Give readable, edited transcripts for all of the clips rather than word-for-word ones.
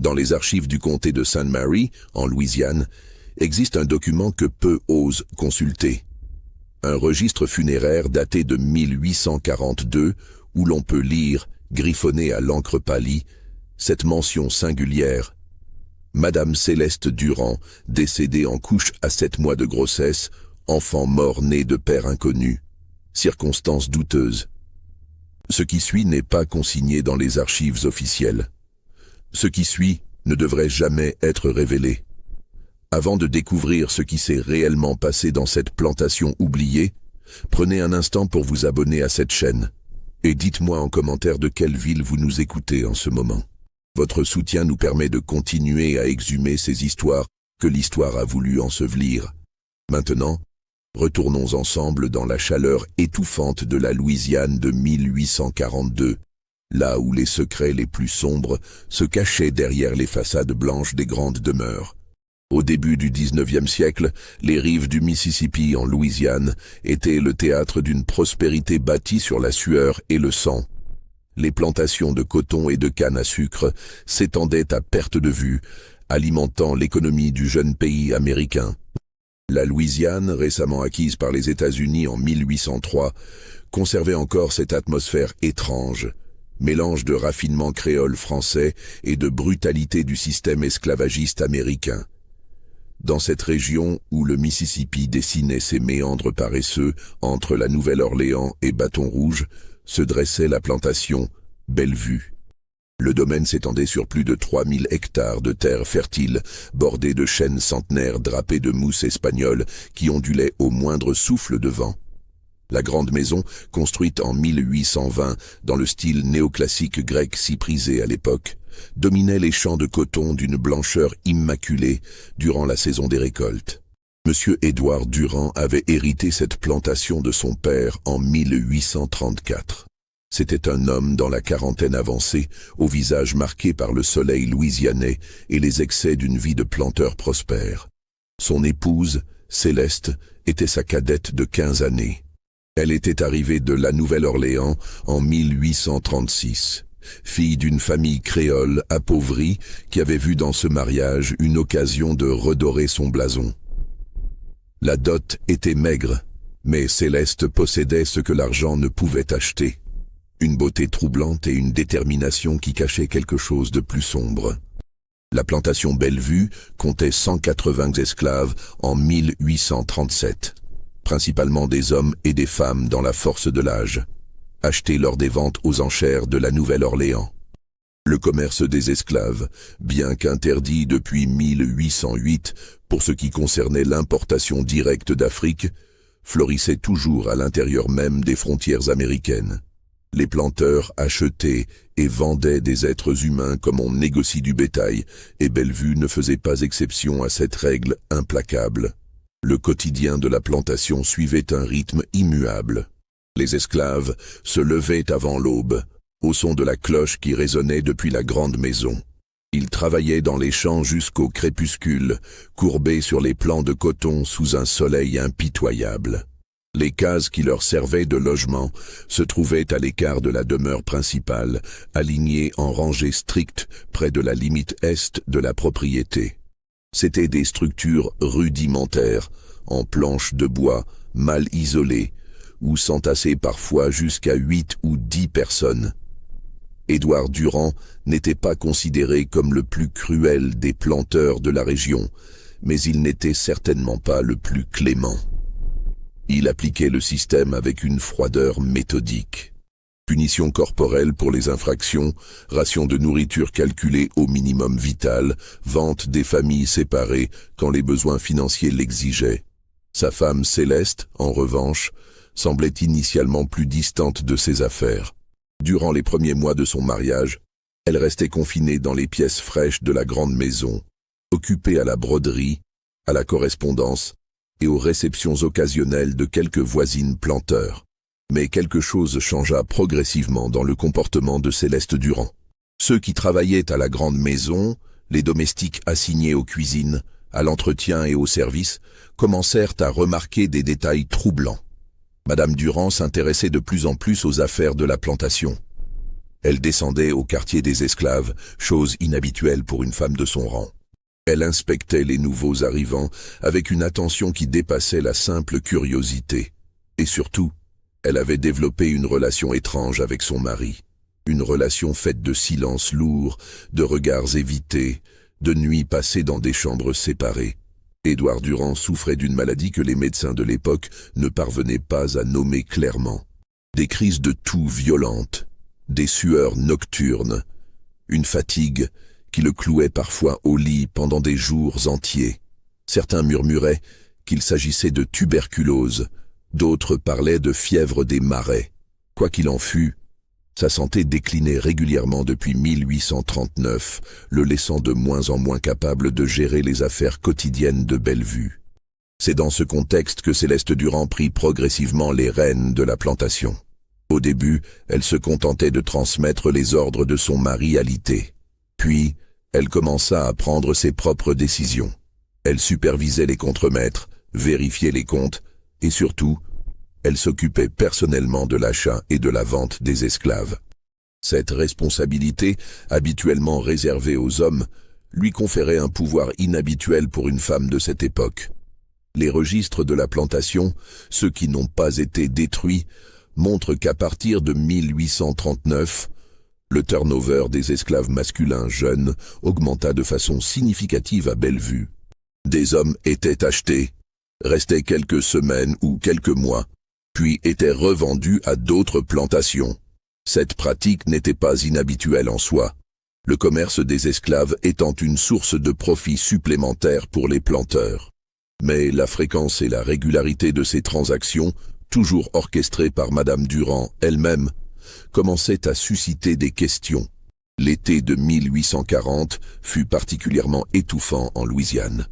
Dans les archives du comté de St. Mary, en Louisiane, existe un document que peu osent consulter. Un registre funéraire daté de 1842 où l'on peut lire, griffonné à l'encre pâlie, cette mention singulière. Madame Céleste Durand, décédée en couche à 7 mois de grossesse, enfant mort-né de père inconnu. Circonstances douteuses. Ce qui suit n'est pas consigné dans les archives officielles. Ce qui suit ne devrait jamais être révélé. Avant de découvrir ce qui s'est réellement passé dans cette plantation oubliée, prenez un instant pour vous abonner à cette chaîne. Et dites-moi en commentaire de quelle ville vous nous écoutez en ce moment. Votre soutien nous permet de continuer à exhumer ces histoires que l'histoire a voulu ensevelir. Maintenant, retournons ensemble dans la chaleur étouffante de la Louisiane de 1842, là où les secrets les plus sombres se cachaient derrière les façades blanches des grandes demeures. Au début du XIXe siècle, les rives du Mississippi en Louisiane étaient le théâtre d'une prospérité bâtie sur la sueur et le sang. Les plantations de coton et de canne à sucre s'étendaient à perte de vue, alimentant l'économie du jeune pays américain. La Louisiane, récemment acquise par les États-Unis en 1803, conservait encore cette atmosphère étrange, mélange de raffinement créole français et de brutalité du système esclavagiste américain. Dans cette région où le Mississippi dessinait ses méandres paresseux entre la Nouvelle-Orléans et Bâton Rouge, se dressait la plantation Bellevue. Le domaine s'étendait sur plus de 3000 hectares de terres fertiles, bordées de chênes centenaires drapés de mousse espagnole qui ondulaient au moindre souffle de vent. La grande maison, construite en 1820 dans le style néoclassique grec si prisé à l'époque, dominait les champs de coton d'une blancheur immaculée durant la saison des récoltes. Monsieur Édouard Durand avait hérité cette plantation de son père en 1834. C'était un homme dans la quarantaine avancée, au visage marqué par le soleil louisianais et les excès d'une vie de planteur prospère. Son épouse, Céleste, était sa cadette de 15 années. Elle était arrivée de la Nouvelle-Orléans en 1836. Fille d'une famille créole appauvrie qui avait vu dans ce mariage une occasion de redorer son blason. La dot était maigre, mais Céleste possédait ce que l'argent ne pouvait acheter. Une beauté troublante et une détermination qui cachaient quelque chose de plus sombre. La plantation Bellevue comptait 180 esclaves en 1837, principalement des hommes et des femmes dans la force de l'âge, achetés lors des ventes aux enchères de la Nouvelle-Orléans. Le commerce des esclaves, bien qu'interdit depuis 1808 pour ce qui concernait l'importation directe d'Afrique, florissait toujours à l'intérieur même des frontières américaines. Les planteurs achetaient et vendaient des êtres humains comme on négocie du bétail, et Bellevue ne faisait pas exception à cette règle implacable. Le quotidien de la plantation suivait un rythme immuable. Les esclaves se levaient avant l'aube, au son de la cloche qui résonnait depuis la grande maison. Ils travaillaient dans les champs jusqu'au crépuscule, courbés sur les plants de coton sous un soleil impitoyable. Les cases qui leur servaient de logement se trouvaient à l'écart de la demeure principale, alignées en rangées strictes près de la limite est de la propriété. C'étaient des structures rudimentaires, en planches de bois, mal isolées, où s'entassaient parfois jusqu'à 8 ou 10 personnes. Édouard Durand n'était pas considéré comme le plus cruel des planteurs de la région, mais il n'était certainement pas le plus clément. Il appliquait le système avec une froideur méthodique. Punition corporelle pour les infractions, ration de nourriture calculée au minimum vital, vente des familles séparées quand les besoins financiers l'exigeaient. Sa femme Céleste, en revanche, semblait initialement plus distante de ses affaires. Durant les premiers mois de son mariage, elle restait confinée dans les pièces fraîches de la grande maison, occupée à la broderie, à la correspondance et aux réceptions occasionnelles de quelques voisines planteurs. Mais quelque chose changea progressivement dans le comportement de Céleste Durand. Ceux qui travaillaient à la grande maison, les domestiques assignés aux cuisines, à l'entretien et au service, commencèrent à remarquer des détails troublants. Madame Durand s'intéressait de plus en plus aux affaires de la plantation. Elle descendait au quartier des esclaves, chose inhabituelle pour une femme de son rang. Elle inspectait les nouveaux arrivants avec une attention qui dépassait la simple curiosité. Et surtout, elle avait développé une relation étrange avec son mari. Une relation faite de silences lourds, de regards évités, de nuits passées dans des chambres séparées. Édouard Durand souffrait d'une maladie que les médecins de l'époque ne parvenaient pas à nommer clairement. Des crises de toux violentes, des sueurs nocturnes, une fatigue qui le clouait parfois au lit pendant des jours entiers. Certains murmuraient qu'il s'agissait de tuberculose, d'autres parlaient de fièvre des marais. Quoi qu'il en fût, sa santé déclinait régulièrement depuis 1839, le laissant de moins en moins capable de gérer les affaires quotidiennes de Bellevue. C'est dans ce contexte que Céleste Durand prit progressivement les rênes de la plantation. Au début, elle se contentait de transmettre les ordres de son mari alité. Puis, elle commença à prendre ses propres décisions. Elle supervisait les contremaîtres, vérifiait les comptes, et surtout, elle s'occupait personnellement de l'achat et de la vente des esclaves. Cette responsabilité, habituellement réservée aux hommes, lui conférait un pouvoir inhabituel pour une femme de cette époque. Les registres de la plantation, ceux qui n'ont pas été détruits, montrent qu'à partir de 1839, le turnover des esclaves masculins jeunes augmenta de façon significative à Bellevue. Des hommes étaient achetés, restaient quelques semaines ou quelques mois, puis étaient revendus à d'autres plantations. Cette pratique n'était pas inhabituelle en soi, le commerce des esclaves étant une source de profit supplémentaire pour les planteurs. Mais la fréquence et la régularité de ces transactions, toujours orchestrées par Madame Durand elle-même, commençaient à susciter des questions. L'été de 1840 fut particulièrement étouffant en Louisiane.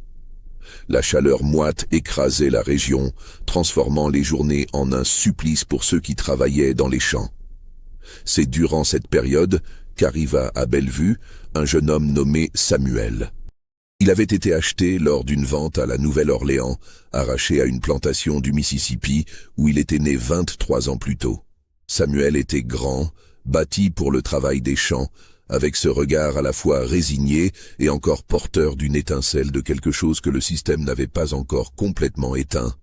La chaleur moite écrasait la région, transformant les journées en un supplice pour ceux qui travaillaient dans les champs. C'est durant cette période qu'arriva à Bellevue un jeune homme nommé Samuel. Il avait été acheté lors d'une vente à la Nouvelle-Orléans, arraché à une plantation du Mississippi où il était né 23 ans plus tôt. Samuel était grand, bâti pour le travail des champs, avec ce regard à la fois résigné et encore porteur d'une étincelle de quelque chose que le système n'avait pas encore complètement éteint.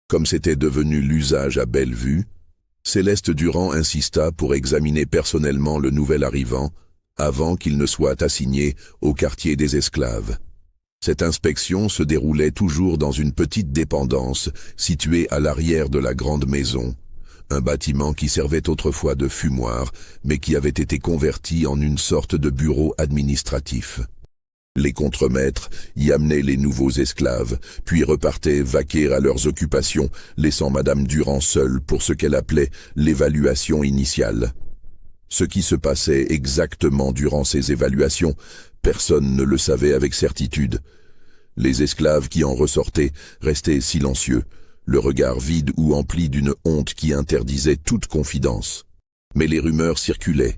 Comme c'était devenu l'usage à Bellevue, Céleste Durand insista pour examiner personnellement le nouvel arrivant avant qu'il ne soit assigné au quartier des esclaves. Cette inspection se déroulait toujours dans une petite dépendance située à l'arrière de la grande maison, un bâtiment qui servait autrefois de fumoir, mais qui avait été converti en une sorte de bureau administratif. Les contremaîtres y amenaient les nouveaux esclaves, puis repartaient vaquer à leurs occupations, laissant Madame Durand seule pour ce qu'elle appelait l'évaluation initiale. Ce qui se passait exactement durant ces évaluations, personne ne le savait avec certitude. Les esclaves qui en ressortaient restaient silencieux, le regard vide ou empli d'une honte qui interdisait toute confidence. Mais les rumeurs circulaient,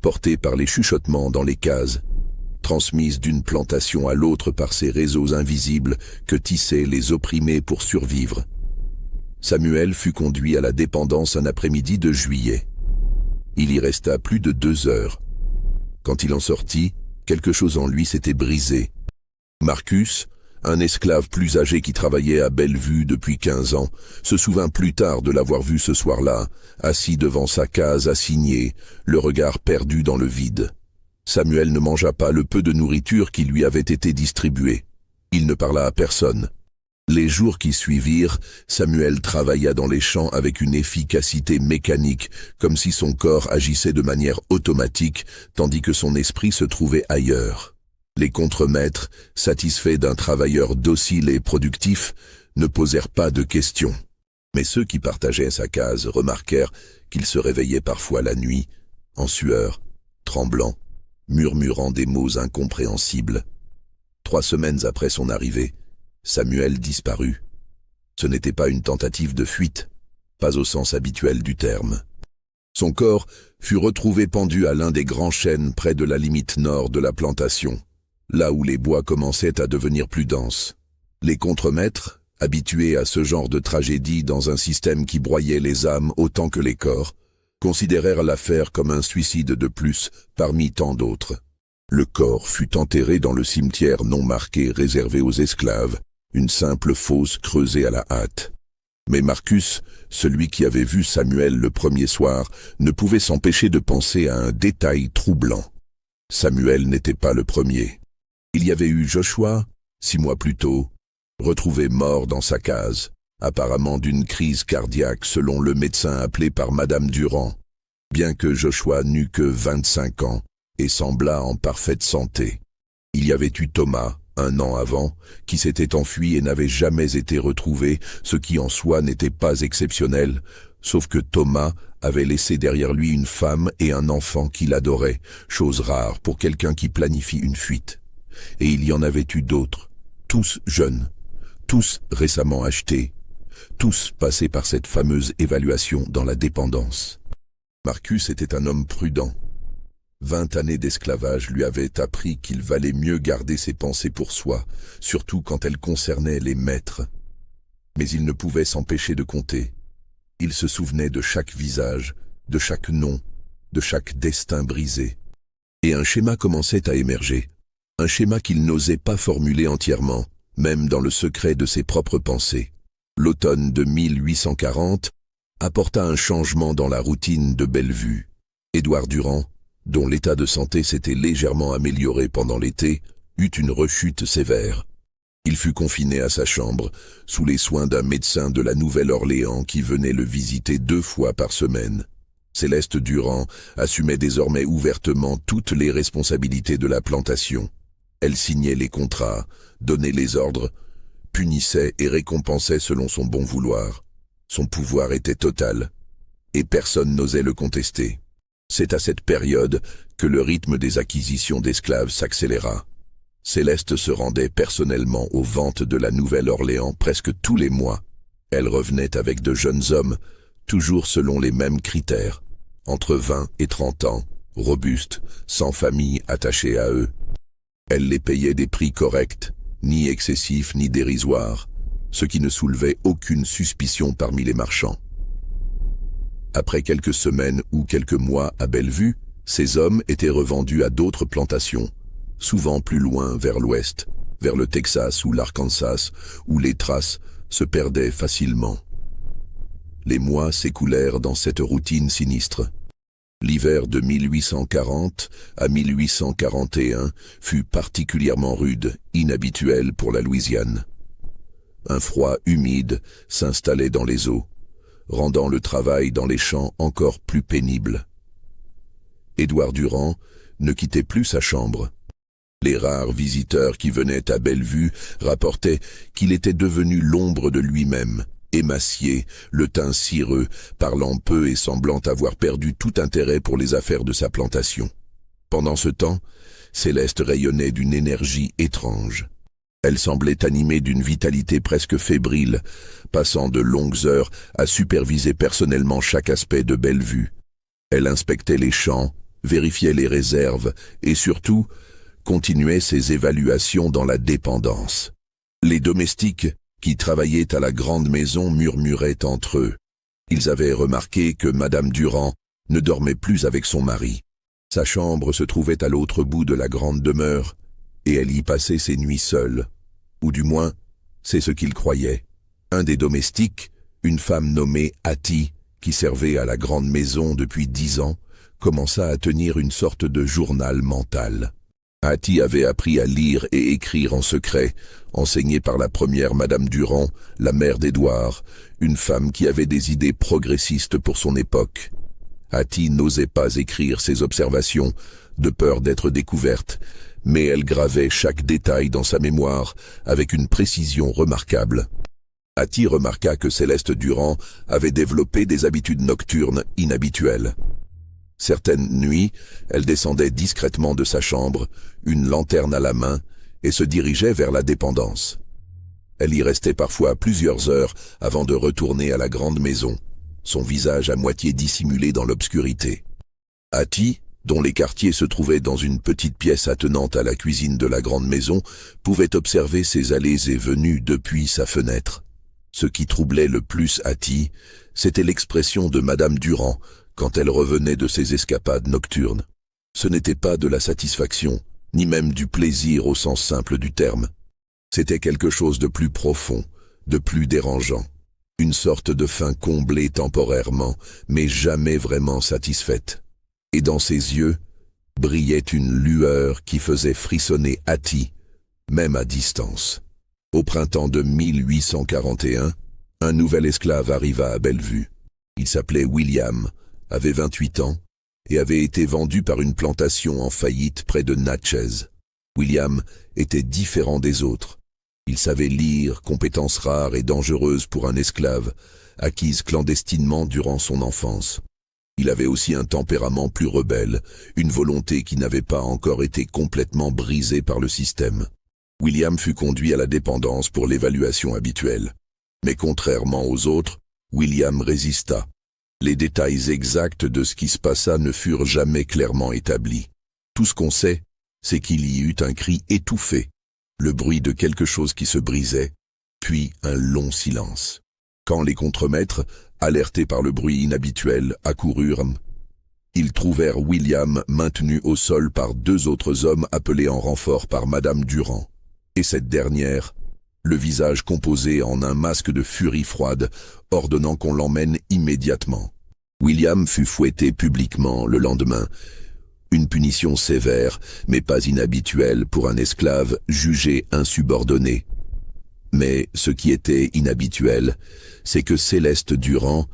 portées par les chuchotements dans les cases, transmises d'une plantation à l'autre par ces réseaux invisibles que tissaient les opprimés pour survivre. Samuel fut conduit à la dépendance un après-midi de juillet. Il y resta plus de 2 heures. Quand il en sortit, quelque chose en lui s'était brisé. Marcus, un esclave plus âgé qui travaillait à Bellevue depuis 15 ans, se souvint plus tard de l'avoir vu ce soir-là, assis devant sa case assignée, le regard perdu dans le vide. Samuel ne mangea pas le peu de nourriture qui lui avait été distribuée. Il ne parla à personne. Les jours qui suivirent, Samuel travailla dans les champs avec une efficacité mécanique, comme si son corps agissait de manière automatique, tandis que son esprit se trouvait ailleurs. Les contremaîtres, satisfaits d'un travailleur docile et productif, ne posèrent pas de questions. Mais ceux qui partageaient sa case remarquèrent qu'il se réveillait parfois la nuit, en sueur, tremblant, murmurant des mots incompréhensibles. 3 semaines après son arrivée, Samuel disparut. Ce n'était pas une tentative de fuite, pas au sens habituel du terme. Son corps fut retrouvé pendu à l'un des grands chênes près de la limite nord de la plantation, là où les bois commençaient à devenir plus denses. Les contremaîtres, habitués à ce genre de tragédie dans un système qui broyait les âmes autant que les corps, considérèrent l'affaire comme un suicide de plus parmi tant d'autres. Le corps fut enterré dans le cimetière non marqué réservé aux esclaves, une simple fosse creusée à la hâte. Mais Marcus, celui qui avait vu Samuel le premier soir, ne pouvait s'empêcher de penser à un détail troublant. Samuel n'était pas le premier. Il y avait eu Joshua, 6 mois plus tôt, retrouvé mort dans sa case, apparemment d'une crise cardiaque selon le médecin appelé par Madame Durand, bien que Joshua n'eût que 25 ans et semblât en parfaite santé. Il y avait eu Thomas, 1 an avant, qui s'était enfui et n'avait jamais été retrouvé, ce qui en soi n'était pas exceptionnel, sauf que Thomas avait laissé derrière lui une femme et un enfant qu'il adorait, chose rare pour quelqu'un qui planifie une fuite. Et il y en avait eu d'autres, tous jeunes, tous récemment achetés, tous passés par cette fameuse évaluation dans la dépendance. Marcus était un homme prudent. 20 années d'esclavage lui avaient appris qu'il valait mieux garder ses pensées pour soi, surtout quand elles concernaient les maîtres. Mais il ne pouvait s'empêcher de compter. Il se souvenait de chaque visage, de chaque nom, de chaque destin brisé. Et un schéma commençait à émerger, un schéma qu'il n'osait pas formuler entièrement, même dans le secret de ses propres pensées. L'automne de 1840 apporta un changement dans la routine de Bellevue. Édouard Durand, dont l'état de santé s'était légèrement amélioré pendant l'été, eut une rechute sévère. Il fut confiné à sa chambre, sous les soins d'un médecin de la Nouvelle-Orléans qui venait le visiter 2 fois par semaine. Céleste Durand assumait désormais ouvertement toutes les responsabilités de la plantation. Elle signait les contrats, donnait les ordres, punissait et récompensait selon son bon vouloir. Son pouvoir était total, et personne n'osait le contester. C'est à cette période que le rythme des acquisitions d'esclaves s'accéléra. Céleste se rendait personnellement aux ventes de la Nouvelle-Orléans presque tous les mois. Elle revenait avec de jeunes hommes, toujours selon les mêmes critères, entre 20 et 30 ans, robustes, sans famille attachée à eux. Elle les payait des prix corrects, ni excessifs ni dérisoires, ce qui ne soulevait aucune suspicion parmi les marchands. Après quelques semaines ou quelques mois à Bellevue, ces hommes étaient revendus à d'autres plantations, souvent plus loin vers l'ouest, vers le Texas ou l'Arkansas, où les traces se perdaient facilement. Les mois s'écoulèrent dans cette routine sinistre. L'hiver de 1840 à 1841 fut particulièrement rude, inhabituel pour la Louisiane. Un froid humide s'installait dans les eaux, rendant le travail dans les champs encore plus pénible. Édouard Durand ne quittait plus sa chambre. Les rares visiteurs qui venaient à Bellevue rapportaient qu'il était devenu l'ombre de lui-même, émacié, le teint cireux, parlant peu et semblant avoir perdu tout intérêt pour les affaires de sa plantation. Pendant ce temps, Céleste rayonnait d'une énergie étrange. Elle semblait animée d'une vitalité presque fébrile, passant de longues heures à superviser personnellement chaque aspect de Bellevue. Elle inspectait les champs, vérifiait les réserves et surtout, continuait ses évaluations dans la dépendance. Les domestiques qui travaillaient à la grande maison murmuraient entre eux. Ils avaient remarqué que Madame Durand ne dormait plus avec son mari. Sa chambre se trouvait à l'autre bout de la grande demeure, et elle y passait ses nuits seule. Ou du moins, c'est ce qu'il croyait. Un des domestiques, une femme nommée Hattie, qui servait à la grande maison depuis 10 ans, commença à tenir une sorte de journal mental. Hattie avait appris à lire et écrire en secret, enseignée par la première Madame Durand, la mère d'Édouard, une femme qui avait des idées progressistes pour son époque. Hattie n'osait pas écrire ses observations, de peur d'être découverte, mais elle gravait chaque détail dans sa mémoire avec une précision remarquable. Hattie remarqua que Céleste Durand avait développé des habitudes nocturnes inhabituelles. Certaines nuits, elle descendait discrètement de sa chambre, une lanterne à la main, et se dirigeait vers la dépendance. Elle y restait parfois plusieurs heures avant de retourner à la grande maison, son visage à moitié dissimulé dans l'obscurité. Hattie, dont les quartiers se trouvaient dans une petite pièce attenante à la cuisine de la grande maison, pouvait observer ses allées et venues depuis sa fenêtre. Ce qui troublait le plus Hattie, c'était l'expression de Madame Durand, quand elle revenait de ses escapades nocturnes. Ce n'était pas de la satisfaction, ni même du plaisir au sens simple du terme. C'était quelque chose de plus profond, de plus dérangeant. Une sorte de faim comblée temporairement, mais jamais vraiment satisfaite. Et dans ses yeux, brillait une lueur qui faisait frissonner Hattie, même à distance. Au printemps de 1841, un nouvel esclave arriva à Bellevue. Il s'appelait William, avait 28 ans, et avait été vendu par une plantation en faillite près de Natchez. William était différent des autres. Il savait lire, compétence rare et dangereuse pour un esclave, acquise clandestinement durant son enfance. Il avait aussi un tempérament plus rebelle, une volonté qui n'avait pas encore été complètement brisée par le système. William fut conduit à la dépendance pour l'évaluation habituelle. Mais contrairement aux autres, William résista. Les détails exacts de ce qui se passa ne furent jamais clairement établis. Tout ce qu'on sait, c'est qu'il y eut un cri étouffé, le bruit de quelque chose qui se brisait, puis un long silence. Quand les contremaîtres, alertés par le bruit inhabituel, accoururent, ils trouvèrent William maintenu au sol par 2 autres hommes appelés en renfort par Madame Durand. Et cette dernière, le visage composé en un masque de furie froide, ordonnant qu'on l'emmène immédiatement. William fut fouetté publiquement le lendemain, une punition sévère, mais pas inhabituelle pour un esclave jugé insubordonné. Mais ce qui était inhabituel, c'est que Céleste Durand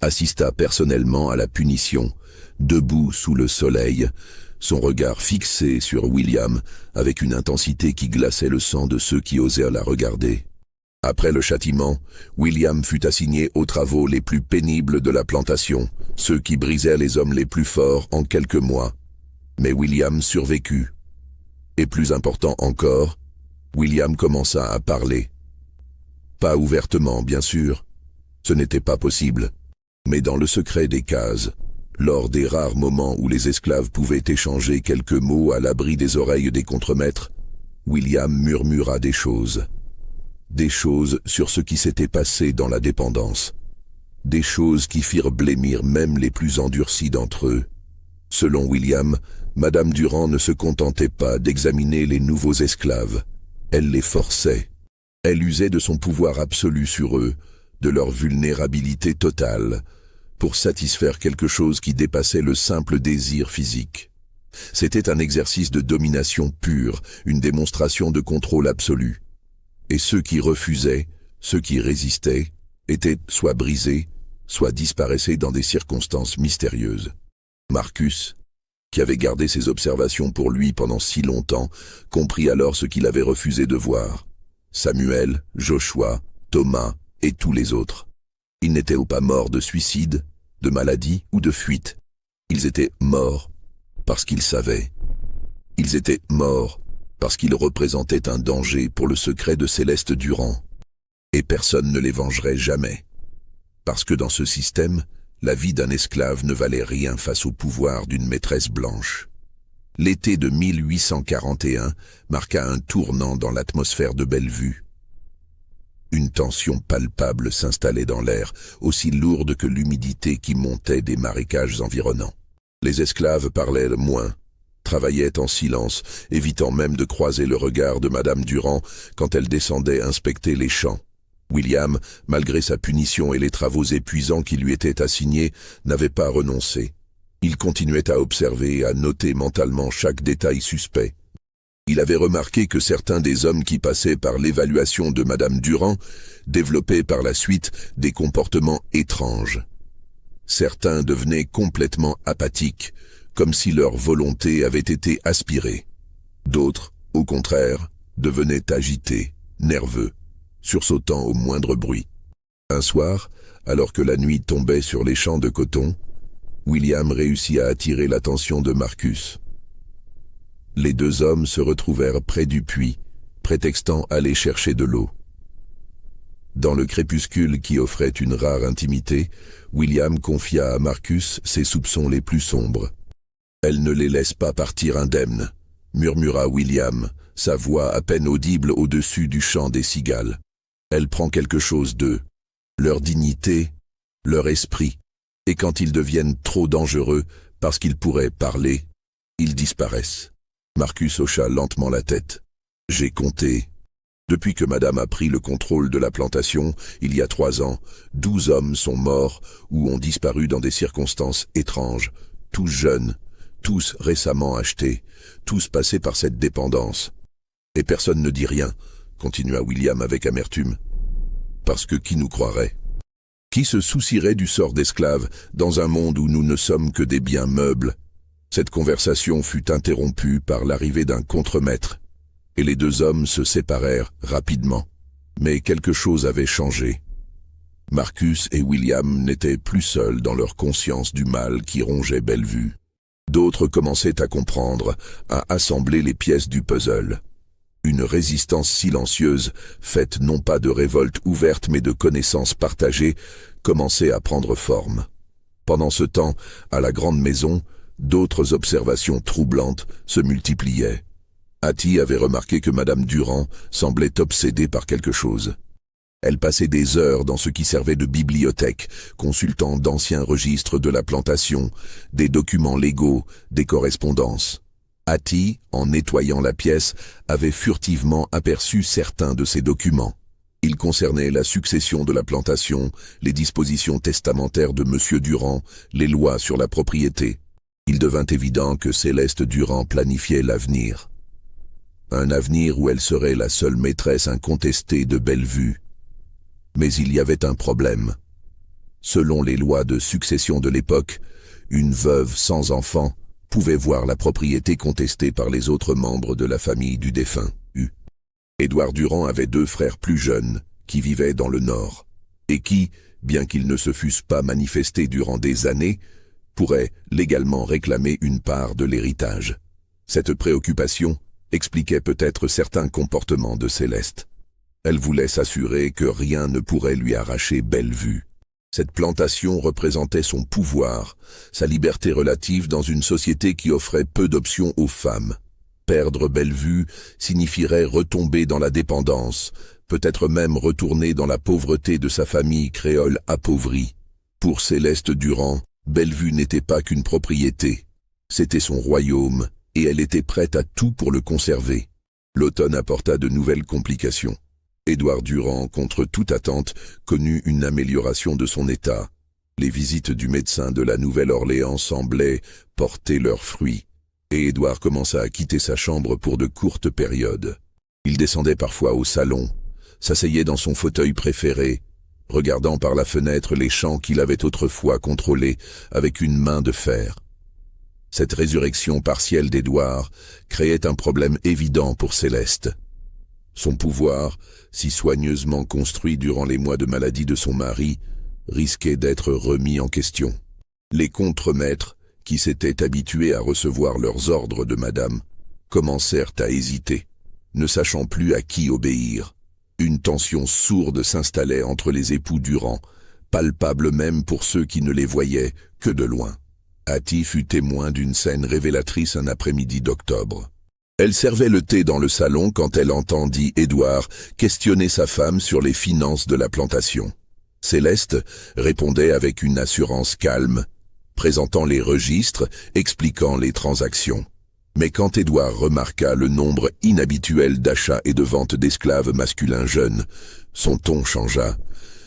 assista personnellement à la punition, debout sous le soleil, son regard fixé sur William avec une intensité qui glaçait le sang de ceux qui osèrent la regarder. Après le châtiment, William fut assigné aux travaux les plus pénibles de la plantation, ceux qui brisèrent les hommes les plus forts en quelques mois. Mais William survécut. Et plus important encore, William commença à parler. Pas ouvertement, bien sûr, ce n'était pas possible, mais dans le secret des cases, lors des rares moments où les esclaves pouvaient échanger quelques mots à l'abri des oreilles des contremaîtres, William murmura des choses sur ce qui s'était passé dans la dépendance, des choses qui firent blêmir même les plus endurcis d'entre eux. Selon William, Madame Durand ne se contentait pas d'examiner les nouveaux esclaves, elle les forçait. Elle usait de son pouvoir absolu sur eux, de leur vulnérabilité totale, pour satisfaire quelque chose qui dépassait le simple désir physique. C'était un exercice de domination pure, une démonstration de contrôle absolu. Et ceux qui refusaient, ceux qui résistaient, étaient soit brisés, soit disparaissaient dans des circonstances mystérieuses. Marcus, qui avait gardé ses observations pour lui pendant si longtemps, comprit alors ce qu'il avait refusé de voir. Samuel, Joshua, Thomas et tous les autres. Ils n'étaient pas morts de suicide, de maladie ou de fuite. Ils étaient morts parce qu'ils savaient. Ils étaient morts parce qu'ils représentaient un danger pour le secret de Céleste Durand. Et personne ne les vengerait jamais. Parce que dans ce système, la vie d'un esclave ne valait rien face au pouvoir d'une maîtresse blanche. L'été de 1841 marqua un tournant dans l'atmosphère de Bellevue. Une tension palpable s'installait dans l'air, aussi lourde que l'humidité qui montait des marécages environnants. Les esclaves parlaient moins, travaillaient en silence, évitant même de croiser le regard de Madame Durand quand elle descendait inspecter les champs. William, malgré sa punition et les travaux épuisants qui lui étaient assignés, n'avait pas renoncé. Il continuait à observer et à noter mentalement chaque détail suspect. Il avait remarqué que certains des hommes qui passaient par l'évaluation de Madame Durand développaient par la suite des comportements étranges. Certains devenaient complètement apathiques, comme si leur volonté avait été aspirée. D'autres, au contraire, devenaient agités, nerveux, sursautant au moindre bruit. Un soir, alors que la nuit tombait sur les champs de coton, William réussit à attirer l'attention de Marcus. Les 2 hommes se retrouvèrent près du puits, prétextant aller chercher de l'eau. Dans le crépuscule qui offrait une rare intimité, William confia à Marcus ses soupçons les plus sombres. « Elle ne les laisse pas partir indemnes », murmura William, sa voix à peine audible au-dessus du chant des cigales. « Elle prend quelque chose d'eux, leur dignité, leur esprit. Et quand ils deviennent trop dangereux, parce qu'ils pourraient parler, ils disparaissent. Marcus hocha lentement la tête. J'ai compté. Depuis que madame a pris le contrôle de la plantation, il y a 3 ans, 12 hommes sont morts ou ont disparu dans des circonstances étranges, tous jeunes, tous récemment achetés, tous passés par cette dépendance. Et personne ne dit rien, continua William avec amertume. Parce que qui nous croirait? Qui se soucierait du sort d'esclaves dans un monde où nous ne sommes que des biens meubles? Cette conversation fut interrompue par l'arrivée d'un contremaître, et les 2 hommes se séparèrent rapidement. Mais quelque chose avait changé. Marcus et William n'étaient plus seuls dans leur conscience du mal qui rongeait Bellevue. D'autres commençaient à comprendre, à assembler les pièces du puzzle. Une résistance silencieuse, faite non pas de révolte ouverte mais de connaissances partagées, commençait à prendre forme. Pendant ce temps, à la grande maison, d'autres observations troublantes se multipliaient. Hattie avait remarqué que madame Durand semblait obsédée par quelque chose. Elle passait des heures dans ce qui servait de bibliothèque, consultant d'anciens registres de la plantation, des documents légaux, des correspondances. Hattie, en nettoyant la pièce, avait furtivement aperçu certains de ces documents. Ils concernaient la succession de la plantation, les dispositions testamentaires de M. Durand, les lois sur la propriété. Il devint évident que Céleste Durand planifiait l'avenir. Un avenir où elle serait la seule maîtresse incontestée de Bellevue. Mais il y avait un problème. Selon les lois de succession de l'époque, une veuve sans enfant pouvait voir la propriété contestée par les autres membres de la famille du défunt. Édouard Durand avait 2 frères plus jeunes qui vivaient dans le Nord et qui, bien qu'ils ne se fussent pas manifestés durant des années, pourraient légalement réclamer une part de l'héritage. Cette préoccupation expliquait peut-être certains comportements de Céleste. Elle voulait s'assurer que rien ne pourrait lui arracher Bellevue. Cette plantation représentait son pouvoir, sa liberté relative dans une société qui offrait peu d'options aux femmes. Perdre Bellevue signifierait retomber dans la dépendance, peut-être même retourner dans la pauvreté de sa famille créole appauvrie. Pour Céleste Durand, Bellevue n'était pas qu'une propriété. C'était son royaume, et elle était prête à tout pour le conserver. L'automne apporta de nouvelles complications. Édouard Durand, contre toute attente, connut une amélioration de son état. Les visites du médecin de la Nouvelle-Orléans semblaient porter leurs fruits, et Édouard commença à quitter sa chambre pour de courtes périodes. Il descendait parfois au salon, s'asseyait dans son fauteuil préféré, regardant par la fenêtre les champs qu'il avait autrefois contrôlés avec une main de fer. Cette résurrection partielle d'Édouard créait un problème évident pour Céleste. Son pouvoir, si soigneusement construit durant les mois de maladie de son mari, risquait d'être remis en question. Les contremaîtres, qui s'étaient habitués à recevoir leurs ordres de madame, commencèrent à hésiter, ne sachant plus à qui obéir. Une tension sourde s'installait entre les époux Durand, palpable même pour ceux qui ne les voyaient que de loin. Hattie fut témoin d'une scène révélatrice un après-midi d'octobre. Elle servait le thé dans le salon quand elle entendit Édouard questionner sa femme sur les finances de la plantation. Céleste répondait avec une assurance calme, présentant les registres, expliquant les transactions. Mais quand Édouard remarqua le nombre inhabituel d'achats et de ventes d'esclaves masculins jeunes, son ton changea.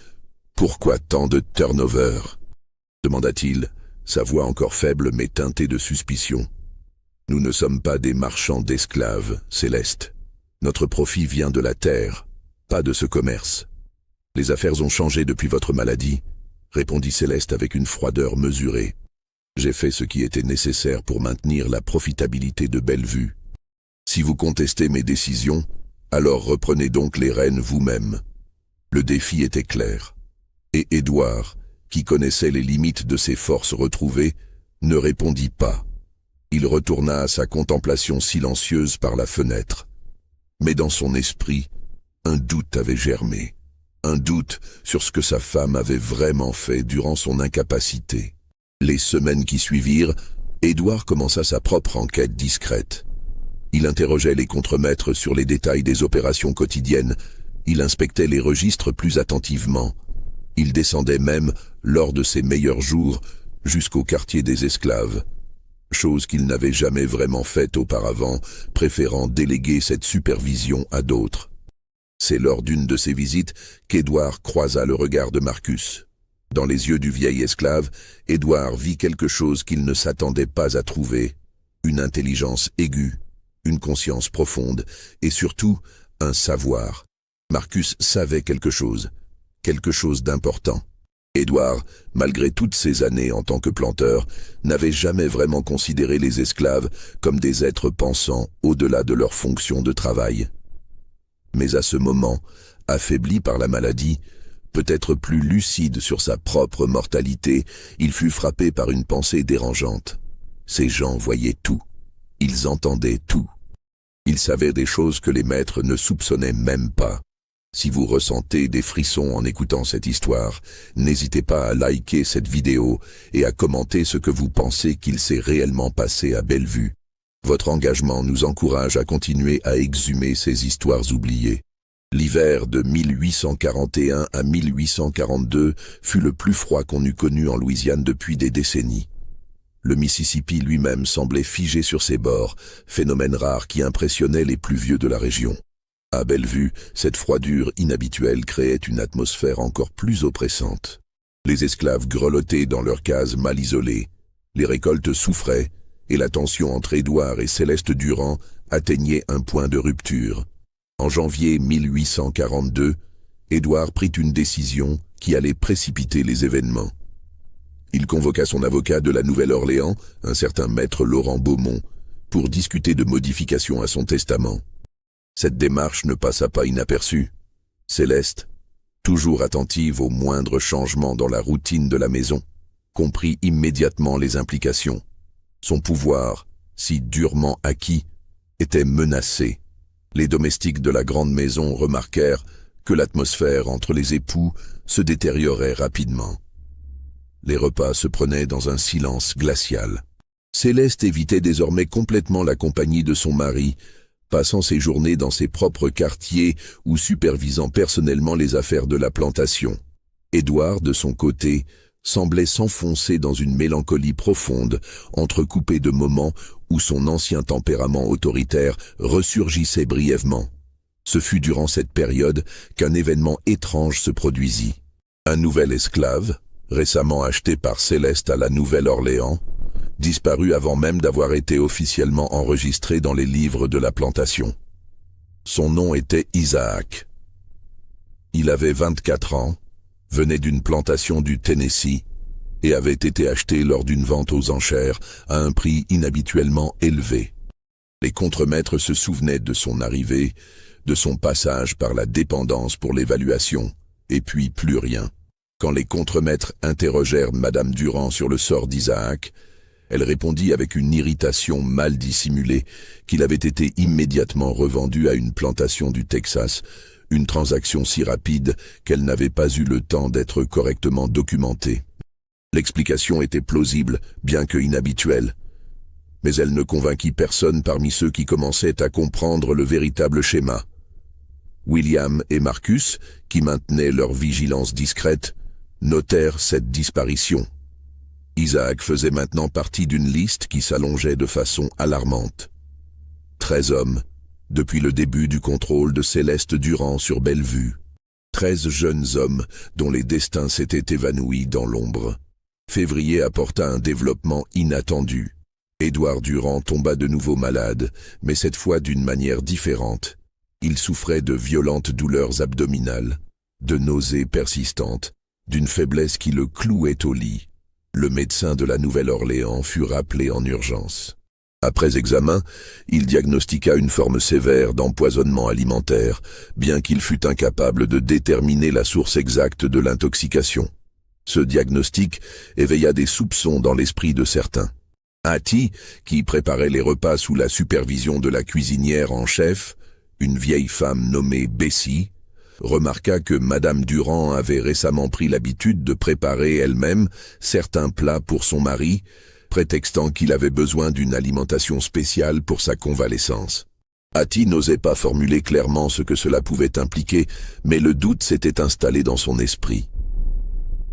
« Pourquoi tant de turnover ?» demanda-t-il, sa voix encore faible mais teintée de suspicion. « Nous ne sommes pas des marchands d'esclaves, Céleste. Notre profit vient de la terre, pas de ce commerce. Les affaires ont changé depuis votre maladie, » répondit Céleste avec une froideur mesurée. « J'ai fait ce qui était nécessaire pour maintenir la profitabilité de Bellevue. Si vous contestez mes décisions, alors reprenez donc les rênes vous-même. » Le défi était clair. Et Édouard, qui connaissait les limites de ses forces retrouvées, ne répondit pas. Il retourna à sa contemplation silencieuse par la fenêtre. Mais dans son esprit, un doute avait germé. Un doute sur ce que sa femme avait vraiment fait durant son incapacité. Les semaines qui suivirent, Édouard commença sa propre enquête discrète. Il interrogeait les contremaîtres sur les détails des opérations quotidiennes. Il inspectait les registres plus attentivement. Il descendait même, lors de ses meilleurs jours, jusqu'au quartier des esclaves, chose qu'il n'avait jamais vraiment faite auparavant, préférant déléguer cette supervision à d'autres. C'est lors d'une de ces visites qu'Édouard croisa le regard de Marcus. Dans les yeux du vieil esclave, Édouard vit quelque chose qu'il ne s'attendait pas à trouver, une intelligence aiguë, une conscience profonde et surtout un savoir. Marcus savait quelque chose d'important. Édouard, malgré toutes ces années en tant que planteur, n'avait jamais vraiment considéré les esclaves comme des êtres pensants au-delà de leur fonction de travail. Mais à ce moment, affaibli par la maladie, peut-être plus lucide sur sa propre mortalité, il fut frappé par une pensée dérangeante. Ces gens voyaient tout. Ils entendaient tout. Ils savaient des choses que les maîtres ne soupçonnaient même pas. Si vous ressentez des frissons en écoutant cette histoire, n'hésitez pas à liker cette vidéo et à commenter ce que vous pensez qu'il s'est réellement passé à Bellevue. Votre engagement nous encourage à continuer à exhumer ces histoires oubliées. L'hiver de 1841 à 1842 fut le plus froid qu'on eût connu en Louisiane depuis des décennies. Le Mississippi lui-même semblait figé sur ses bords, phénomène rare qui impressionnait les plus vieux de la région. À Bellevue, cette froidure inhabituelle créait une atmosphère encore plus oppressante. Les esclaves grelottaient dans leurs cases mal isolées, les récoltes souffraient, et la tension entre Édouard et Céleste Durand atteignait un point de rupture. En janvier 1842, Édouard prit une décision qui allait précipiter les événements. Il convoqua son avocat de la Nouvelle-Orléans, un certain maître Laurent Beaumont, pour discuter de modifications à son testament. Cette démarche ne passa pas inaperçue. Céleste, toujours attentive aux moindres changements dans la routine de la maison, comprit immédiatement les implications. Son pouvoir, si durement acquis, était menacé. Les domestiques de la grande maison remarquèrent que l'atmosphère entre les époux se détériorait rapidement. Les repas se prenaient dans un silence glacial. Céleste évitait désormais complètement la compagnie de son mari, passant ses journées dans ses propres quartiers ou supervisant personnellement les affaires de la plantation. Édouard, de son côté, semblait s'enfoncer dans une mélancolie profonde, entrecoupée de moments où son ancien tempérament autoritaire ressurgissait brièvement. Ce fut durant cette période qu'un événement étrange se produisit. Un nouvel esclave, récemment acheté par Céleste à la Nouvelle-Orléans, disparut avant même d'avoir été officiellement enregistré dans les livres de la plantation. Son nom était Isaac. Il avait 24 ans, venait d'une plantation du Tennessee et avait été acheté lors d'une vente aux enchères à un prix inhabituellement élevé. Les contremaîtres se souvenaient de son arrivée, de son passage par la dépendance pour l'évaluation, et puis plus rien. Quand les contremaîtres interrogèrent Madame Durand sur le sort d'Isaac, elle répondit avec une irritation mal dissimulée qu'il avait été immédiatement revendu à une plantation du Texas, une transaction si rapide qu'elle n'avait pas eu le temps d'être correctement documentée. L'explication était plausible, bien que inhabituelle, mais elle ne convainquit personne parmi ceux qui commençaient à comprendre le véritable schéma. William et Marcus, qui maintenaient leur vigilance discrète, notèrent cette disparition. Isaac faisait maintenant partie d'une liste qui s'allongeait de façon alarmante. 13 hommes, depuis le début du contrôle de Céleste Durand sur Bellevue. 13 jeunes hommes dont les destins s'étaient évanouis dans l'ombre. Février apporta un développement inattendu. Édouard Durand tomba de nouveau malade, mais cette fois d'une manière différente. Il souffrait de violentes douleurs abdominales, de nausées persistantes, d'une faiblesse qui le clouait au lit. Le médecin de la Nouvelle-Orléans fut rappelé en urgence. Après examen, il diagnostiqua une forme sévère d'empoisonnement alimentaire, bien qu'il fût incapable de déterminer la source exacte de l'intoxication. Ce diagnostic éveilla des soupçons dans l'esprit de certains. Hattie, qui préparait les repas sous la supervision de la cuisinière en chef, une vieille femme nommée Bessie, remarqua que Madame Durand avait récemment pris l'habitude de préparer elle-même certains plats pour son mari, prétextant qu'il avait besoin d'une alimentation spéciale pour sa convalescence. Hattie n'osait pas formuler clairement ce que cela pouvait impliquer, mais le doute s'était installé dans son esprit.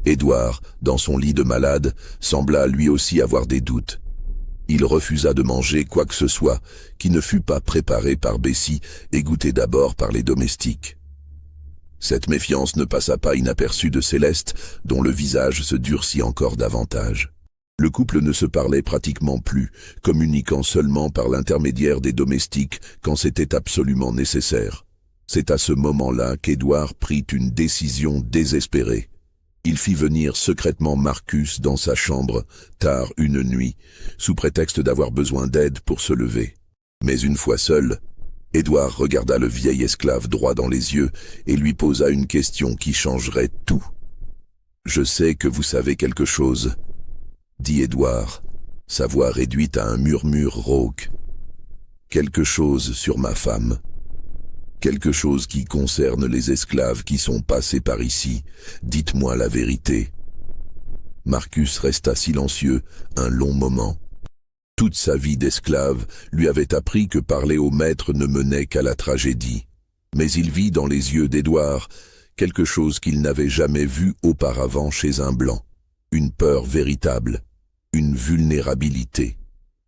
Édouard, dans son lit de malade, sembla lui aussi avoir des doutes. Il refusa de manger quoi que ce soit qui ne fût pas préparé par Bessie et goûté d'abord par les domestiques. Cette méfiance ne passa pas inaperçue de Céleste, dont le visage se durcit encore davantage. Le couple ne se parlait pratiquement plus, communiquant seulement par l'intermédiaire des domestiques quand c'était absolument nécessaire. C'est à ce moment-là qu'Édouard prit une décision désespérée. Il fit venir secrètement Marcus dans sa chambre, tard une nuit, sous prétexte d'avoir besoin d'aide pour se lever. Mais une fois seul, Édouard regarda le vieil esclave droit dans les yeux et lui posa une question qui changerait tout. « Je sais que vous savez quelque chose », dit Édouard, sa voix réduite à un murmure rauque. « Quelque chose sur ma femme. Quelque chose qui concerne les esclaves qui sont passés par ici. Dites-moi la vérité. » Marcus resta silencieux un long moment. Toute sa vie d'esclave lui avait appris que parler au maître ne menait qu'à la tragédie. Mais il vit dans les yeux d'Édouard quelque chose qu'il n'avait jamais vu auparavant chez un blanc. Une peur véritable, une vulnérabilité,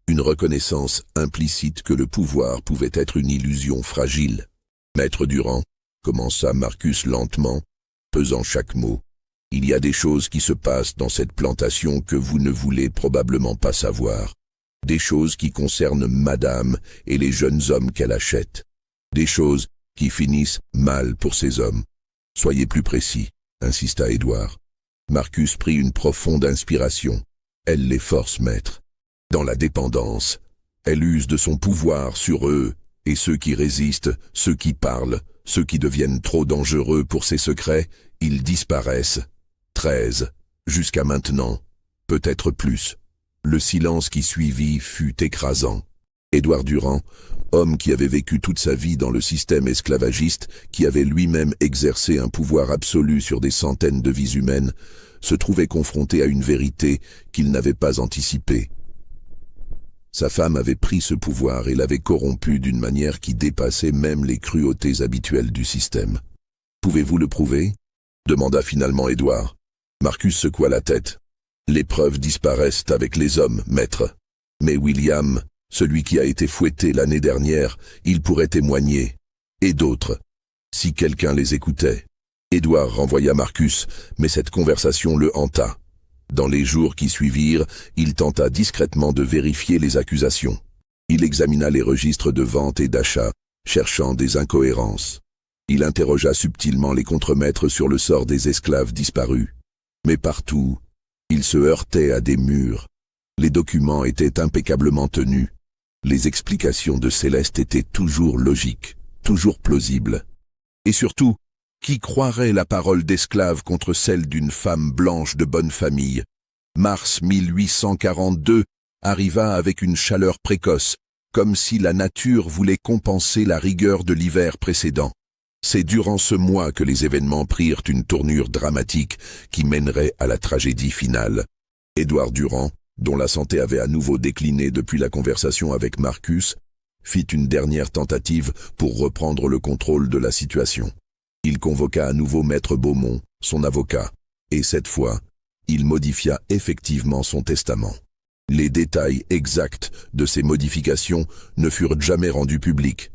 une reconnaissance implicite que le pouvoir pouvait être une illusion fragile. « Maître Durand, » commença Marcus lentement, pesant chaque mot, « il y a des choses qui se passent dans cette plantation que vous ne voulez probablement pas savoir. Des choses qui concernent madame et les jeunes hommes qu'elle achète. Des choses qui finissent mal pour ces hommes. Soyez plus précis, » insista Édouard. Marcus prit une profonde inspiration. Elle les force, maître. Dans la dépendance, elle use de son pouvoir sur eux, et ceux qui résistent, ceux qui parlent, ceux qui deviennent trop dangereux pour ses secrets, ils disparaissent. 13, jusqu'à maintenant, peut-être plus. Le silence qui suivit fut écrasant. Édouard Durand, homme qui avait vécu toute sa vie dans le système esclavagiste, qui avait lui-même exercé un pouvoir absolu sur des centaines de vies humaines, se trouvait confronté à une vérité qu'il n'avait pas anticipée. Sa femme avait pris ce pouvoir et l'avait corrompu d'une manière qui dépassait même les cruautés habituelles du système. « Pouvez-vous le prouver » demanda finalement Édouard. Marcus secoua la tête. « Les preuves disparaissent avec les hommes, maître. Mais William, celui qui a été fouetté l'année dernière, il pourrait témoigner. Et d'autres, si quelqu'un les écoutait. » Édouard renvoya Marcus, mais cette conversation le hanta. Dans les jours qui suivirent, il tenta discrètement de vérifier les accusations. Il examina les registres de vente et d'achat, cherchant des incohérences. Il interrogea subtilement les contremaîtres sur le sort des esclaves disparus. Mais partout, il se heurtait à des murs. Les documents étaient impeccablement tenus. Les explications de Céleste étaient toujours logiques, toujours plausibles. Et surtout, qui croirait la parole d'esclave contre celle d'une femme blanche de bonne famille? Mars 1842 arriva avec une chaleur précoce, comme si la nature voulait compenser la rigueur de l'hiver précédent. C'est durant ce mois que les événements prirent une tournure dramatique qui mènerait à la tragédie finale. Édouard Durand, dont la santé avait à nouveau décliné depuis la conversation avec Marcus, fit une dernière tentative pour reprendre le contrôle de la situation. Il convoqua à nouveau Maître Beaumont, son avocat, et cette fois, il modifia effectivement son testament. Les détails exacts de ces modifications ne furent jamais rendus publics,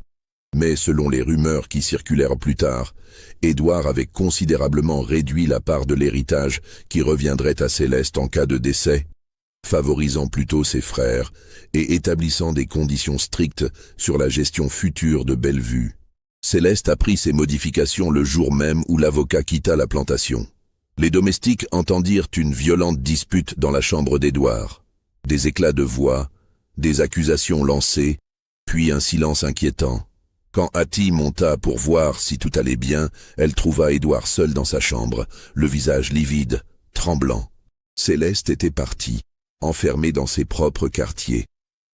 mais selon les rumeurs qui circulèrent plus tard, Édouard avait considérablement réduit la part de l'héritage qui reviendrait à Céleste en cas de décès, favorisant plutôt ses frères et établissant des conditions strictes sur la gestion future de Bellevue. Céleste apprit ces modifications le jour même où l'avocat quitta la plantation. Les domestiques entendirent une violente dispute dans la chambre d'Édouard. Des éclats de voix, des accusations lancées, puis un silence inquiétant. Quand Hattie monta pour voir si tout allait bien, elle trouva Édouard seul dans sa chambre, le visage livide, tremblant. Céleste était partie, enfermée dans ses propres quartiers.